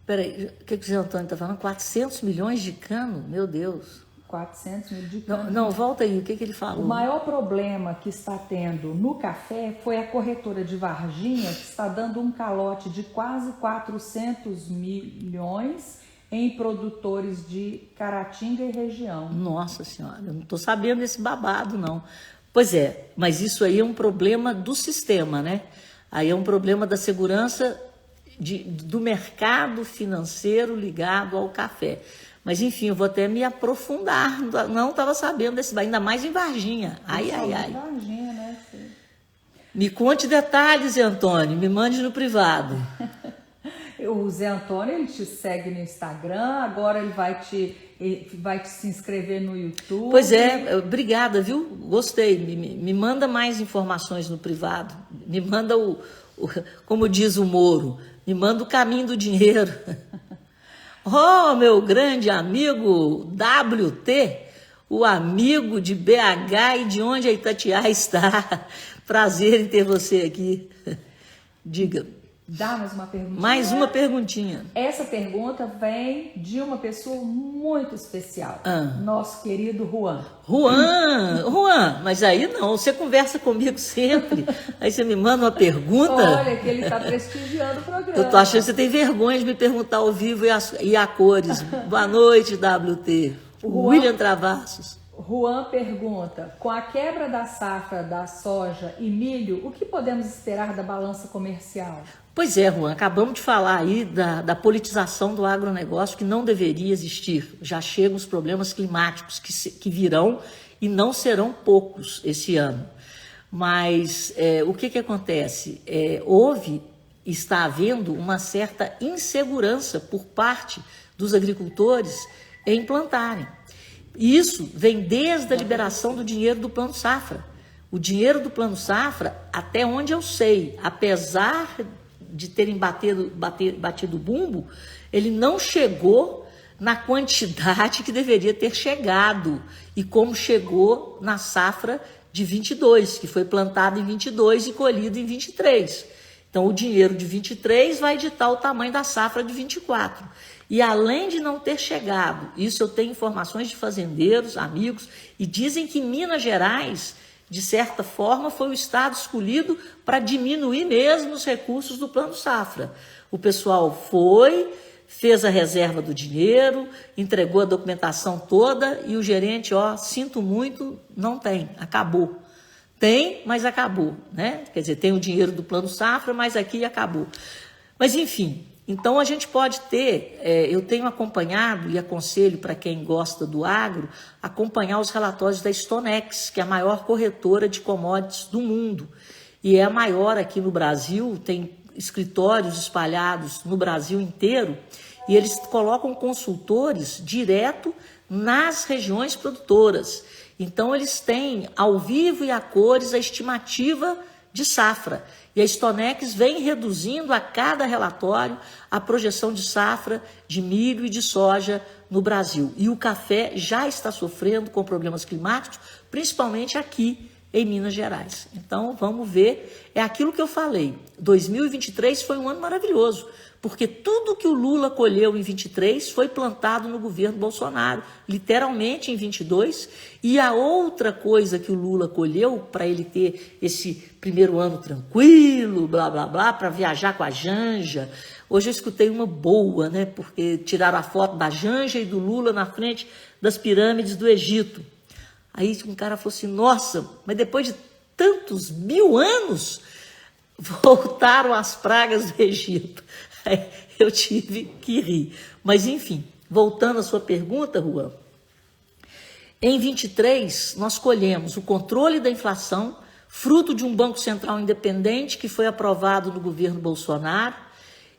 Peraí, o que o Zé Antônio está falando? 400 milhões de cano? Meu Deus. 400 mil de cano. Não, volta aí, o que ele falou? O maior problema que está tendo no café foi a corretora de Varginha, que está dando um calote de quase 400 milhões em produtores de Caratinga e região. Nossa Senhora, eu não estou sabendo desse babado, não. Pois é, mas isso aí é um problema do sistema, né? Aí é um problema da segurança do mercado financeiro ligado ao café. Mas, enfim, eu vou até me aprofundar. Não estava sabendo desse, ainda mais em Varginha. Ai. Varginha, né? Me conte detalhes, Zé Antônio. Me mande no privado. O Zé Antônio, ele te segue no Instagram, agora ele vai te se inscrever no YouTube. Pois é, obrigada, viu? Gostei. Me manda mais informações no privado. Me manda como diz o Moro, me manda o caminho do dinheiro. Oh, meu grande amigo WT, o amigo de BH e de onde a Itatiaia está. Prazer em ter você aqui. Diga. Dá mais uma perguntinha? Mais uma perguntinha. Essa pergunta vem de uma pessoa muito especial. Nosso querido Juan. Juan, mas aí não, você conversa comigo sempre. Aí você me manda uma pergunta. Olha que ele está prestigiando o programa. Eu tô achando que você tem vergonha de me perguntar ao vivo e a cores. Boa noite, WT. William Travassos. Juan pergunta, com a quebra da safra da soja e milho, o que podemos esperar da balança comercial? Pois é, Juan, acabamos de falar aí da politização do agronegócio que não deveria existir. Já chegam os problemas climáticos que virão e não serão poucos esse ano. Mas o que acontece? Está havendo uma certa insegurança por parte dos agricultores em plantarem. Isso vem desde a liberação do dinheiro do Plano Safra. O dinheiro do Plano Safra, até onde eu sei, apesar de terem batido o bumbo, ele não chegou na quantidade que deveria ter chegado e como chegou na safra de 22, que foi plantado em 22 e colhido em 23. Então, o dinheiro de 23 vai ditar o tamanho da safra de 24. E além de não ter chegado, isso eu tenho informações de fazendeiros, amigos, e dizem que Minas Gerais, de certa forma, foi o estado escolhido para diminuir mesmo os recursos do Plano Safra. O pessoal foi, fez a reserva do dinheiro, entregou a documentação toda e o gerente, sinto muito, não tem, acabou. Tem, mas acabou, né? Quer dizer, tem o dinheiro do Plano Safra, mas aqui acabou. Mas, enfim, então a gente pode ter, eu tenho acompanhado e aconselho para quem gosta do agro, acompanhar os relatórios da Stonex, que é a maior corretora de commodities do mundo. E é a maior aqui no Brasil, tem escritórios espalhados no Brasil inteiro, e eles colocam consultores direto nas regiões produtoras. Então, eles têm ao vivo e a cores a estimativa de safra. E a Stonex vem reduzindo a cada relatório a projeção de safra de milho e de soja no Brasil. E o café já está sofrendo com problemas climáticos, principalmente aqui em Minas Gerais. Então, vamos ver. É aquilo que eu falei. 2023 foi um ano maravilhoso, porque tudo que o Lula colheu em 23 foi plantado no governo Bolsonaro, literalmente em 22, e a outra coisa que o Lula colheu para ele ter esse primeiro ano tranquilo, blá, blá, blá, para viajar com a Janja. Hoje eu escutei uma boa, né, porque tiraram a foto da Janja e do Lula na frente das pirâmides do Egito. Aí um cara falou assim, nossa, mas depois de tantos 1000 anos, voltaram as pragas do Egito. Aí eu tive que rir. Mas, enfim, voltando à sua pergunta, Juan, em 23 nós colhemos o controle da inflação, fruto de um Banco Central independente que foi aprovado no governo Bolsonaro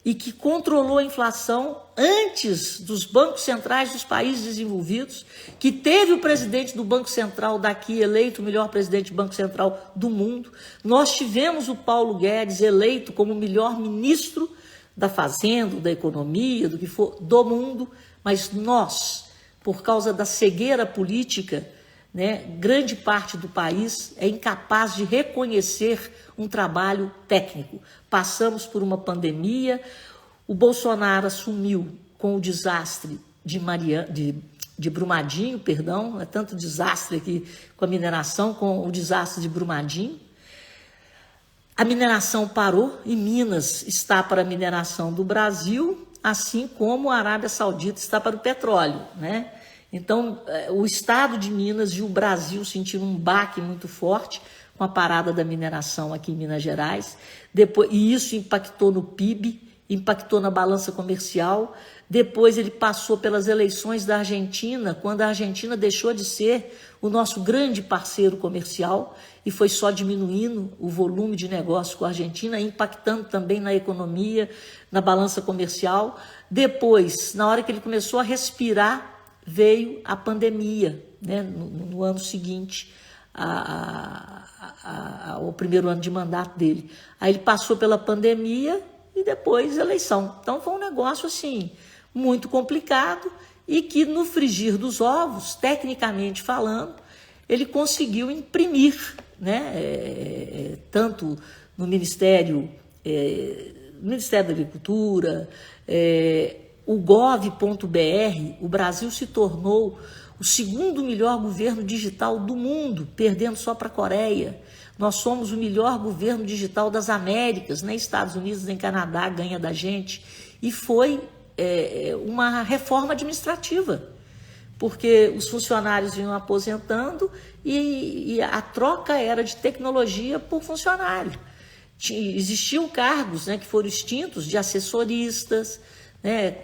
e que controlou a inflação antes dos bancos centrais dos países desenvolvidos, que teve o presidente do Banco Central daqui eleito o melhor presidente do Banco Central do mundo. Nós tivemos o Paulo Guedes eleito como o melhor ministro da Fazenda, da Economia, do que for, do mundo, mas nós, por causa da cegueira política, né, grande parte do país é incapaz de reconhecer um trabalho técnico. Passamos por uma pandemia, o Bolsonaro assumiu com o desastre de Brumadinho, perdão, é tanto desastre aqui com a mineração, com o desastre de Brumadinho. A mineração parou e Minas está para a mineração do Brasil, assim como a Arábia Saudita está para o petróleo, né? Então, o estado de Minas e o Brasil sentiram um baque muito forte com a parada da mineração aqui em Minas Gerais, e isso impactou no PIB, impactou na balança comercial. Depois ele passou pelas eleições da Argentina, quando a Argentina deixou de ser o nosso grande parceiro comercial e foi só diminuindo o volume de negócio com a Argentina, impactando também na economia, na balança comercial. Depois, na hora que ele começou a respirar, veio a pandemia, né, no ano seguinte ao primeiro ano de mandato dele. Aí ele passou pela pandemia e depois eleição. Então foi um negócio assim muito complicado e que no frigir dos ovos, tecnicamente falando, ele conseguiu imprimir, né, tanto no Ministério da Agricultura, o gov.br, o Brasil se tornou o segundo melhor governo digital do mundo, perdendo só para a Coreia. Nós somos o melhor governo digital das Américas, nem Estados Unidos nem Canadá ganha da gente. E foi uma reforma administrativa, porque os funcionários vinham aposentando e a troca era de tecnologia por funcionário. Existiam cargos, né, que foram extintos, de assessoristas, né,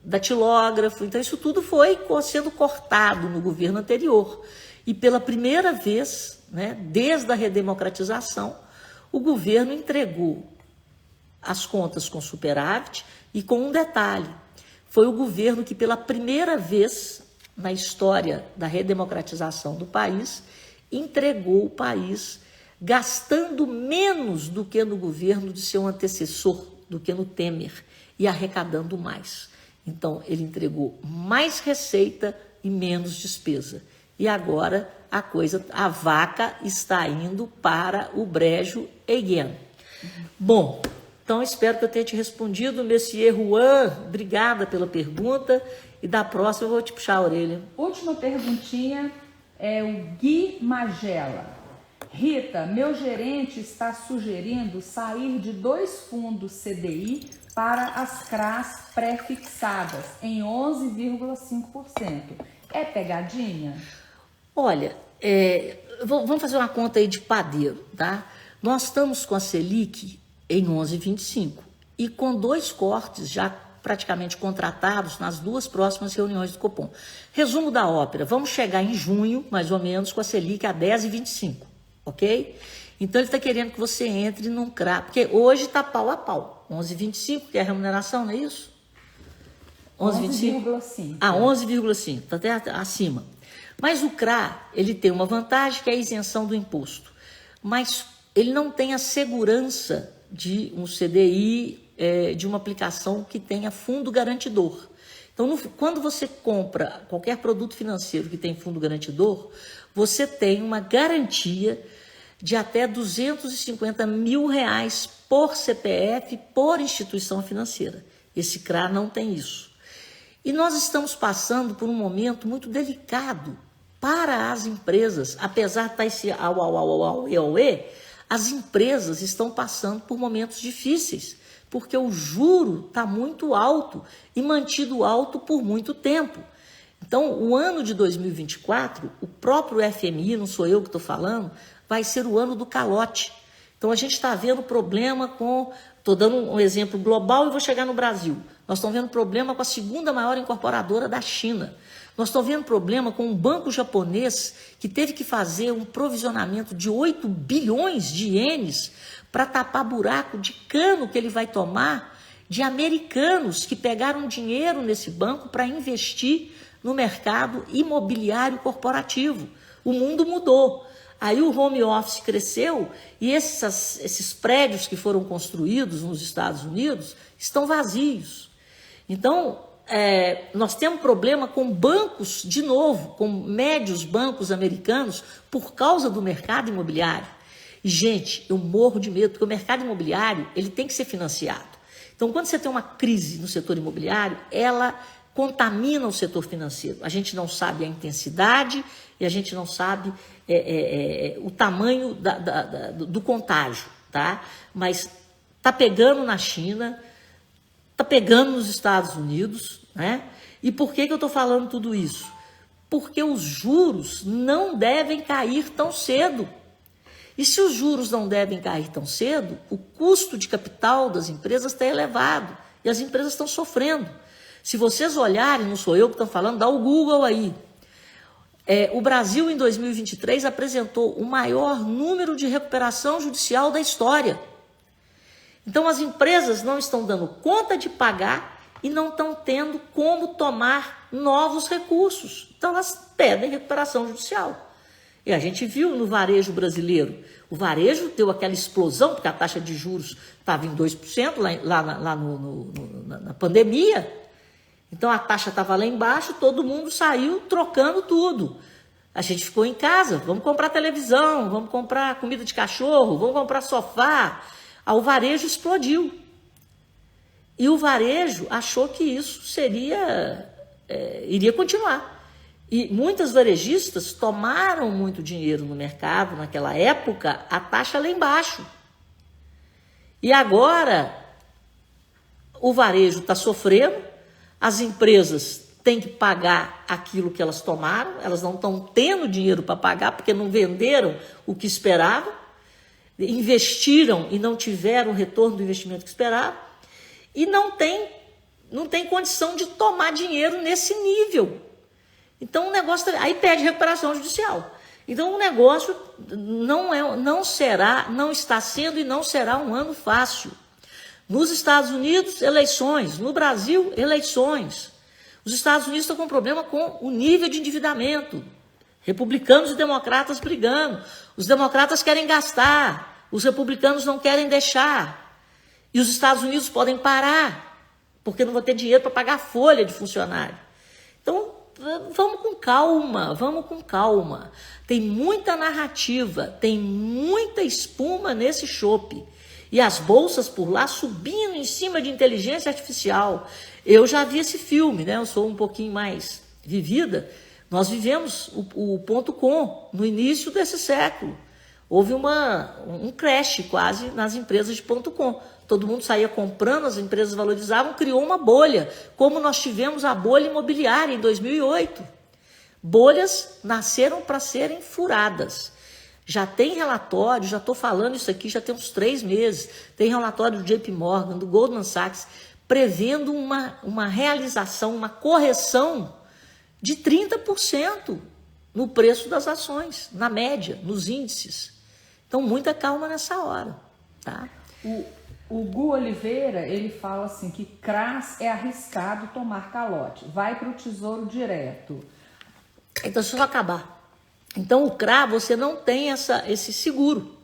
datilógrafo. Então isso tudo foi sendo cortado no governo anterior. E pela primeira vez, né, desde a redemocratização, o governo entregou as contas com superávit e com um detalhe: foi o governo que pela primeira vez na história da redemocratização do país entregou o país gastando menos do que no governo de seu antecessor, do que no Temer, e arrecadando mais. Então, ele entregou mais receita e menos despesa. E agora a vaca está indo para o brejo again. Bom, Então, espero que eu tenha te respondido, Messier Juan. Obrigada pela pergunta. E da próxima eu vou te puxar a orelha. Última perguntinha é o Gui Magela. Rita, meu gerente está sugerindo sair de 2 fundos CDI para as CRAs pré-fixadas em 11,5%. É pegadinha? Olha, vamos fazer uma conta aí de padeiro, tá? Nós estamos com a Selic em 11,25 e com 2 cortes já praticamente contratados nas 2 próximas reuniões do Copom. Resumo da ópera, vamos chegar em junho, mais ou menos, com a Selic a 10,25, ok? Então ele está querendo que você entre num CRA, porque hoje está pau a pau, 11,25, que é a remuneração, não é isso? 11,5. Ah, 11,5, está até acima. Mas o CRA, ele tem uma vantagem que é a isenção do imposto, mas ele não tem a segurança de um CDI, de uma aplicação que tenha fundo garantidor. Então, quando você compra qualquer produto financeiro que tem fundo garantidor, você tem uma garantia de até R$250 mil por CPF, por instituição financeira. Esse CRA não tem isso. E nós estamos passando por um momento muito delicado para as empresas, apesar de estar esse as empresas estão passando por momentos difíceis, porque o juro está muito alto e mantido alto por muito tempo. Então, o ano de 2024, o próprio FMI, não sou eu que estou falando, vai ser o ano do calote. Então, a gente está vendo problema com... Estou dando um exemplo global e vou chegar no Brasil. Nós estamos vendo problema com a 2ª maior incorporadora da China. Nós estamos vendo problema com um banco japonês que teve que fazer um provisionamento de 8 bilhões de ienes para tapar buraco de cano que ele vai tomar de americanos que pegaram dinheiro nesse banco para investir no mercado imobiliário corporativo. O mundo mudou. Aí o home office cresceu e esses prédios que foram construídos nos Estados Unidos estão vazios. Então, nós temos problema com bancos, de novo, com médios bancos americanos por causa do mercado imobiliário. E, gente, eu morro de medo, porque o mercado imobiliário ele tem que ser financiado. Então, quando você tem uma crise no setor imobiliário, ela contamina o setor financeiro. A gente não sabe a intensidade e a gente não sabe o tamanho do contágio, tá? Mas está pegando na China, está pegando nos Estados Unidos, né? E por que eu estou falando tudo isso? Porque os juros não devem cair tão cedo. E se os juros não devem cair tão cedo, o custo de capital das empresas está elevado e as empresas estão sofrendo. Se vocês olharem, não sou eu que estou falando, dá o Google aí. O Brasil, em 2023, apresentou o maior número de recuperação judicial da história. Então, as empresas não estão dando conta de pagar e não estão tendo como tomar novos recursos. Então, elas pedem recuperação judicial. E a gente viu no varejo brasileiro. O varejo deu aquela explosão, porque a taxa de juros estava em 2% lá na pandemia. Então, a taxa estava lá embaixo, todo mundo saiu trocando tudo. A gente ficou em casa, vamos comprar televisão, vamos comprar comida de cachorro, vamos comprar sofá. O varejo explodiu. E o varejo achou que isso iria continuar. E muitas varejistas tomaram muito dinheiro no mercado naquela época, a taxa lá embaixo. E agora o varejo está sofrendo, as empresas têm que pagar aquilo que elas tomaram, elas não estão tendo dinheiro para pagar porque não venderam o que esperavam, investiram e não tiveram o retorno do investimento que esperavam, e não tem condição de tomar dinheiro nesse nível. Então o negócio, aí pede recuperação judicial. Então o negócio não está sendo e não será um ano fácil. Nos Estados Unidos, eleições. No Brasil, eleições. Os Estados Unidos estão com problema com o nível de endividamento. Republicanos e democratas brigando. Os democratas querem gastar. Os republicanos não querem deixar. E os Estados Unidos podem parar, porque não vão ter dinheiro para pagar a folha de funcionário. Então, vamos com calma. Tem muita narrativa, tem muita espuma nesse chope. E as bolsas por lá subindo em cima de inteligência artificial. Eu já vi esse filme, né? Eu sou um pouquinho mais vivida. Nós vivemos o .com no início desse século. Houve um crash quase nas empresas de .com. Todo mundo saía comprando, as empresas valorizavam, criou uma bolha, como nós tivemos a bolha imobiliária em 2008. Bolhas nasceram para serem furadas. Já tem relatório, já estou falando isso aqui, já tem uns 3 meses, tem relatório do JP Morgan, do Goldman Sachs, prevendo uma realização, uma correção de 30% no preço das ações, na média, nos índices. Então, muita calma nessa hora, tá? O Gu Oliveira, ele fala assim que CRAS é arriscado tomar calote, vai para o Tesouro Direto. Então, deixa eu só acabar. Então, o CRA, você não tem esse seguro.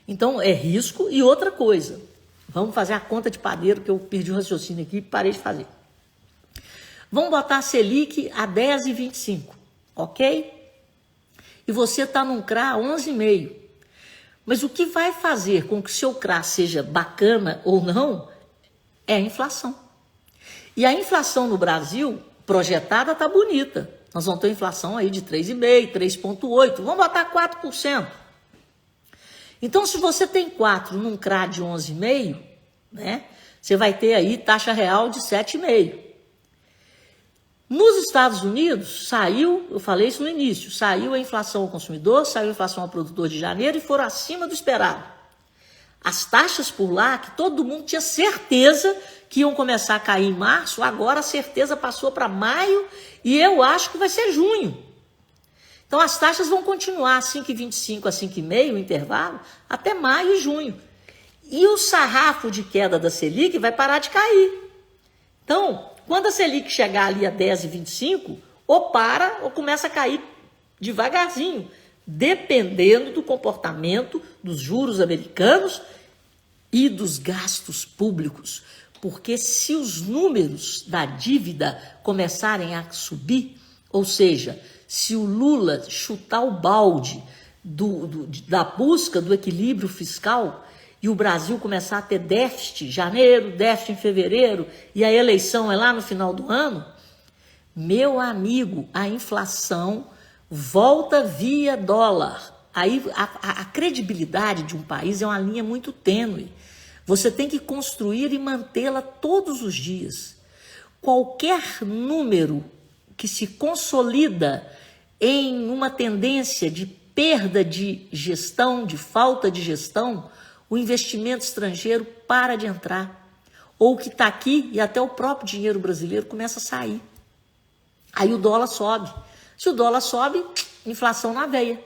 Então, é risco. E outra coisa, vamos fazer a conta de padeiro, que eu perdi o raciocínio aqui e parei de fazer. Vamos botar a Selic a 10,25, ok? E você está num CRA a 11,5. Mas o que vai fazer com que o seu CRA seja bacana ou não é a inflação. E a inflação no Brasil, projetada, está bonita. Nós vamos ter inflação aí de 3,5%, 3,8%, vamos botar 4%. Então, se você tem 4 num CRA de 11,5, né, você vai ter aí taxa real de 7,5. Nos Estados Unidos, saiu, eu falei isso no início, saiu a inflação ao consumidor, saiu a inflação ao produtor de janeiro e foram acima do esperado. As taxas por lá, que todo mundo tinha certeza que iam começar a cair em março, agora a certeza passou para maio e eu acho que vai ser junho. Então as taxas vão continuar a 5,25 a 5,5, o intervalo, até maio e junho. E o sarrafo de queda da Selic vai parar de cair. Então, quando a Selic chegar ali a 10,25, ou para ou começa a cair devagarzinho, dependendo do comportamento dos juros americanos e dos gastos públicos. Porque se os números da dívida começarem a subir, ou seja, se o Lula chutar o balde da busca do equilíbrio fiscal e o Brasil começar a ter déficit em janeiro, déficit em fevereiro e a eleição é lá no final do ano, meu amigo, a inflação volta via dólar. Aí a credibilidade de um país é uma linha muito tênue. Você tem que construir e mantê-la todos os dias. Qualquer número que se consolida em uma tendência de perda de gestão, de falta de gestão, o investimento estrangeiro para de entrar. Ou o que está aqui e até o próprio dinheiro brasileiro começa a sair. Aí o dólar sobe. Se o dólar sobe, inflação na veia.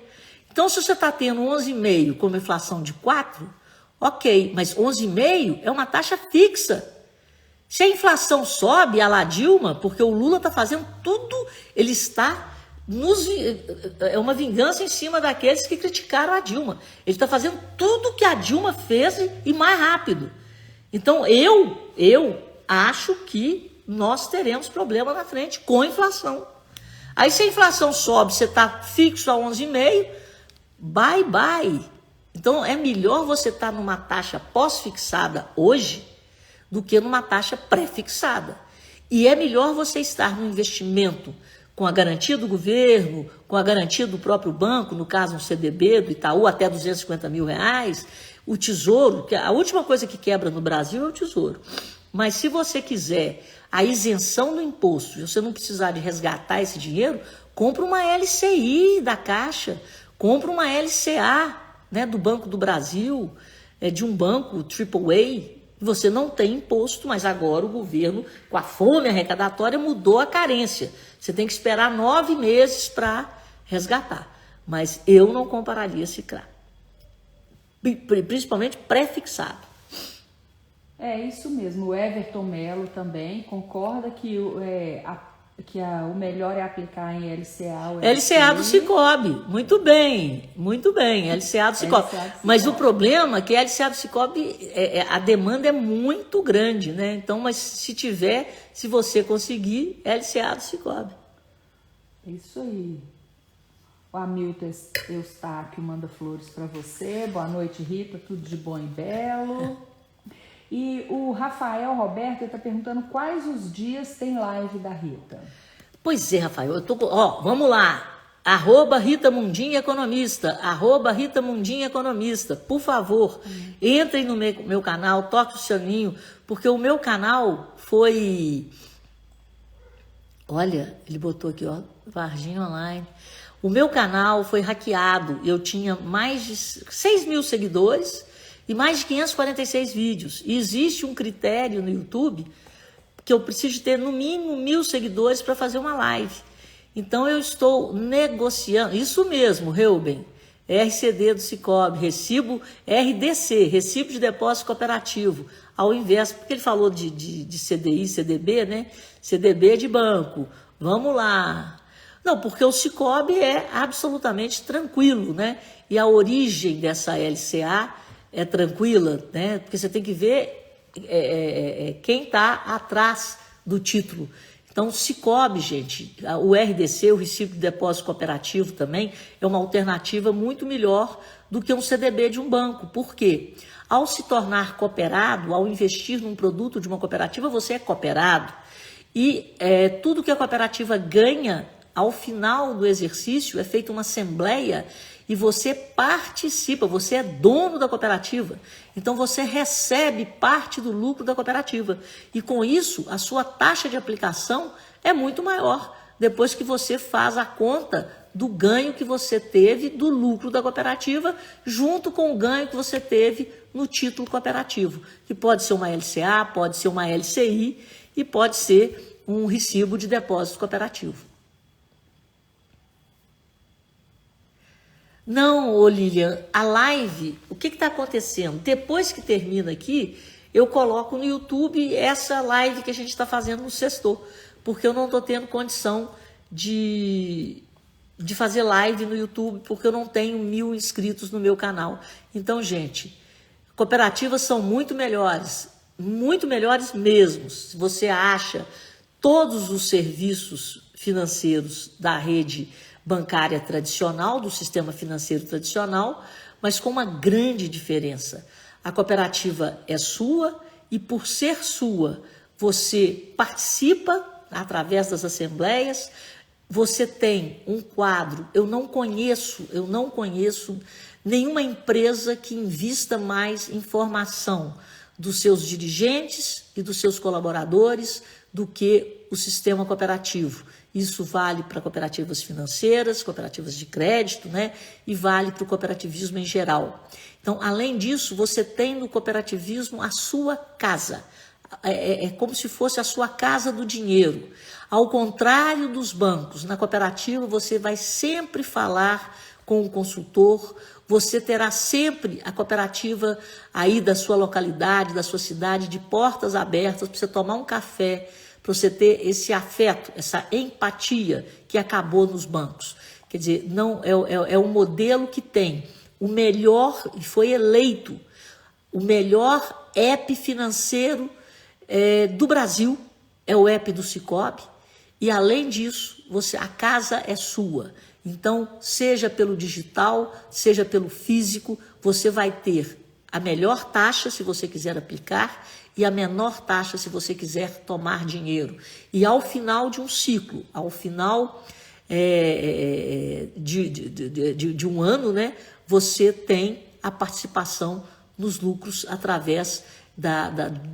Então, se você está tendo 11,5 como inflação de 4, ok, mas 11,5 é uma taxa fixa. Se a inflação sobe, a la Dilma, porque o Lula está fazendo tudo, ele está... é uma vingança em cima daqueles que criticaram a Dilma. Ele está fazendo tudo que a Dilma fez e mais rápido. Então, eu acho que nós teremos problema na frente com a inflação. Aí, se a inflação sobe, você está fixo a 11,5, bye, bye. Então, é melhor você estar numa taxa pós-fixada hoje do que numa taxa pré-fixada. E é melhor você estar no investimento com a garantia do governo, com a garantia do próprio banco, no caso um CDB do Itaú, até R$250 mil, o tesouro, que a última coisa que quebra no Brasil é o tesouro. Mas se você quiser a isenção do imposto, se você não precisar de resgatar esse dinheiro, compra uma LCI da Caixa, compra uma LCA, né, do Banco do Brasil, de um banco AAA. Você não tem imposto, mas agora o governo, com a fome arrecadatória, mudou a carência. Você tem que esperar 9 meses para resgatar. Mas eu não compararia esse CRA. Principalmente pré-fixado. É isso mesmo. O Everton Melo também concorda que o melhor é aplicar em LCA. LCA do Sicoob, muito bem, LCA do Sicoob. Mas o problema é que a LCA do Sicoob, a demanda é muito grande, né? Então, mas se você conseguir, LCA do Sicoob. Isso aí. O Hamilton Eustáquio manda flores para você. Boa noite, Rita. Tudo de bom e belo. E o Rafael Roberto está perguntando quais os dias tem live da Rita. Pois é, Rafael. Vamos lá. Rita Mundim Economista. Rita Mundim Economista. Por favor, entrem no meu canal, toque o sininho, porque o meu canal foi... Olha, ele botou aqui, ó, Varginha Online. O meu canal foi hackeado. Eu tinha mais de 6 mil seguidores e mais de 546 vídeos. E existe um critério no YouTube que eu preciso ter no mínimo 1.000 seguidores para fazer uma live. Então eu estou negociando, isso mesmo, Reuben, RCD do Sicoob, recibo RDC, Recibo de Depósito Cooperativo, ao invés, porque ele falou de CDI, CDB, né? CDB é de banco, vamos lá. Não, porque o Sicoob é absolutamente tranquilo, né? E a origem dessa LCA é tranquila, né? Porque você tem que ver quem está atrás do título. Então, o Sicoob, gente, o RDC, o Recibo de Depósito Cooperativo também, é uma alternativa muito melhor do que um CDB de um banco. Por quê? Ao se tornar cooperado, ao investir num produto de uma cooperativa, você é cooperado. E tudo que a cooperativa ganha, ao final do exercício, é feita uma assembleia e você participa, você é dono da cooperativa. Então, você recebe parte do lucro da cooperativa. E, com isso, a sua taxa de aplicação é muito maior, depois que você faz a conta do ganho que você teve do lucro da cooperativa, junto com o ganho que você teve no título cooperativo, que pode ser uma LCA, pode ser uma LCI e pode ser um recibo de depósito cooperativo. Não, Lilian, a live, o que está acontecendo? Depois que termina aqui, eu coloco no YouTube essa live que a gente está fazendo no Sextou, porque eu não estou tendo condição de fazer live no YouTube, porque eu não tenho 1.000 inscritos no meu canal. Então, gente, cooperativas são muito melhores mesmo. Se você acha todos os serviços financeiros da rede bancária tradicional, do sistema financeiro tradicional, mas com uma grande diferença. A cooperativa é sua e, por ser sua, você participa através das assembleias, você tem um quadro. Eu não conheço nenhuma empresa que invista mais em formação dos seus dirigentes e dos seus colaboradores do que o sistema cooperativo. Isso vale para cooperativas financeiras, cooperativas de crédito, né? E vale para o cooperativismo em geral. Então, além disso, você tem no cooperativismo a sua casa. É como se fosse a sua casa do dinheiro. Ao contrário dos bancos, na cooperativa você vai sempre falar com o consultor, você terá sempre a cooperativa aí da sua localidade, da sua cidade, de portas abertas para você tomar um café, para você ter esse afeto, essa empatia que acabou nos bancos. Quer dizer, não é um modelo que tem o melhor, e foi eleito, o melhor app financeiro do Brasil, é o app do Sicoob, e além disso, a casa é sua. Então, seja pelo digital, seja pelo físico, você vai ter a melhor taxa se você quiser aplicar e a menor taxa se você quiser tomar dinheiro. E ao final de um ciclo, ao final de um ano, né, você tem a participação nos lucros através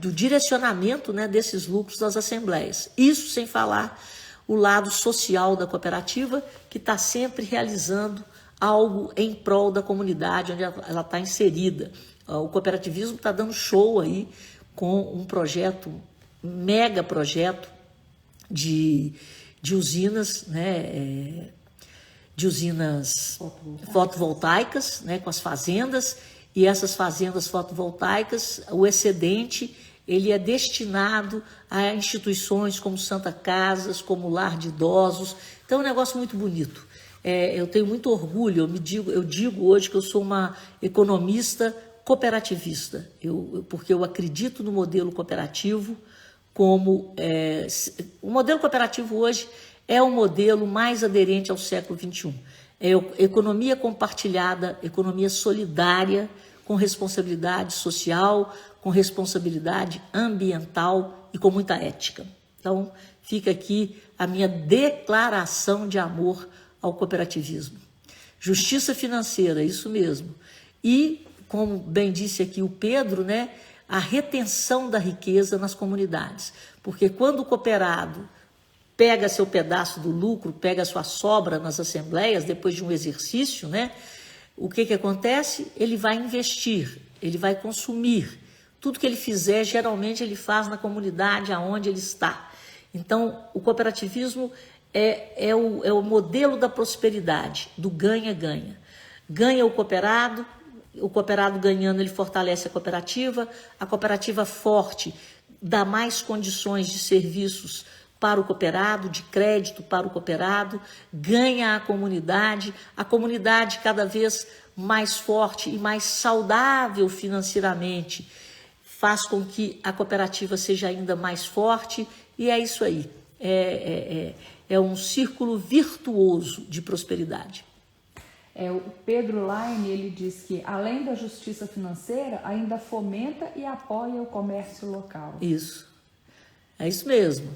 do direcionamento, né, desses lucros das assembleias. Isso sem falar o lado social da cooperativa, que está sempre realizando algo em prol da comunidade onde ela está inserida. O cooperativismo está dando show aí com um projeto, mega projeto de usinas, né, de usinas fotovoltaicas, né, com as fazendas, e essas fazendas fotovoltaicas, o excedente, ele é destinado a instituições como Santa Casas, como Lar de Idosos. Então é um negócio muito bonito. Eu tenho muito orgulho, eu digo hoje que eu sou uma economista cooperativista, porque eu acredito no modelo cooperativo como... o modelo cooperativo hoje é o modelo mais aderente ao século XXI. É economia compartilhada, economia solidária, com responsabilidade social, com responsabilidade ambiental e com muita ética. Então, fica aqui a minha declaração de amor ao cooperativismo. Justiça financeira, isso mesmo. E, como bem disse aqui o Pedro, né, a retenção da riqueza nas comunidades. Porque quando o cooperado pega seu pedaço do lucro, pega sua sobra nas assembleias, depois de um exercício, né, o que acontece? Ele vai investir, ele vai consumir. Tudo que ele fizer, geralmente ele faz na comunidade aonde ele está. Então, o cooperativismo é o modelo da prosperidade, do ganha-ganha. Ganha o cooperado ganhando, ele fortalece a cooperativa forte dá mais condições de serviços para o cooperado, de crédito para o cooperado, ganha a comunidade cada vez mais forte e mais saudável financeiramente, faz com que a cooperativa seja ainda mais forte, e é isso aí, é um círculo virtuoso de prosperidade. O Pedro Laine, ele diz que, além da justiça financeira, ainda fomenta e apoia o comércio local. Isso, é isso mesmo,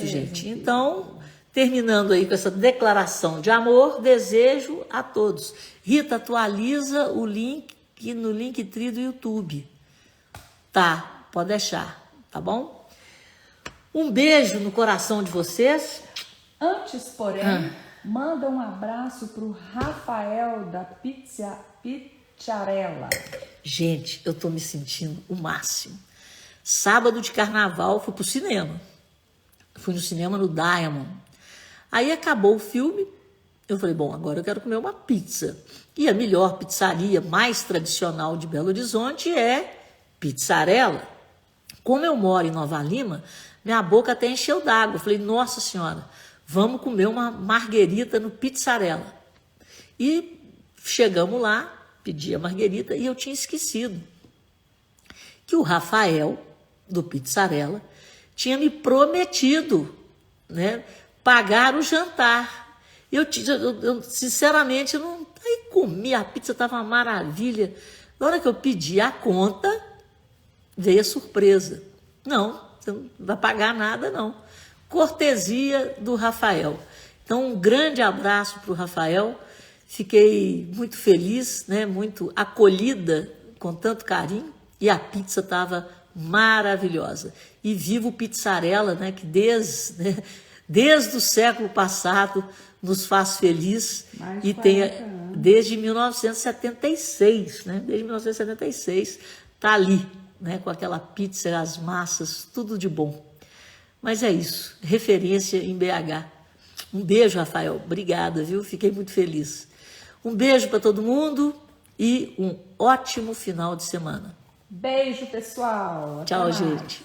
gente. Então, terminando aí com essa declaração de amor, desejo a todos. Rita, atualiza o link no Linktree do YouTube. Tá, pode deixar, tá bom? Um beijo no coração de vocês. Antes, porém, manda um abraço pro Rafael da Pizzarella. Gente, eu tô me sentindo o máximo. Sábado de carnaval, fui pro cinema. Fui no cinema no Diamond. Aí acabou o filme, eu falei, bom, agora eu quero comer uma pizza. E a melhor pizzaria mais tradicional de Belo Horizonte é Pizzarella. Como eu moro em Nova Lima, minha boca até encheu d'água. Eu falei, nossa senhora, vamos comer uma marguerita no Pizzarella. E chegamos lá, pedi a marguerita e eu tinha esquecido que o Rafael, do Pizzarella, tinha me prometido, né, pagar o jantar. Eu sinceramente, aí comi, a pizza estava uma maravilha. Na hora que eu pedi a conta, veio a surpresa. Não, você não vai pagar nada, não. Cortesia do Rafael. Então, um grande abraço para o Rafael. Fiquei muito feliz, né, muito acolhida com tanto carinho. E a pizza estava maravilhosa. E viva o Pizzarella, né, que desde o século passado nos faz feliz. E desde 1976, né? Desde 1976 está ali, né? Com aquela pizza, as massas, tudo de bom. Mas é isso, referência em BH. Um beijo, Rafael, obrigada, viu? Fiquei muito feliz. Um beijo para todo mundo e um ótimo final de semana. Beijo, pessoal. Tchau, gente.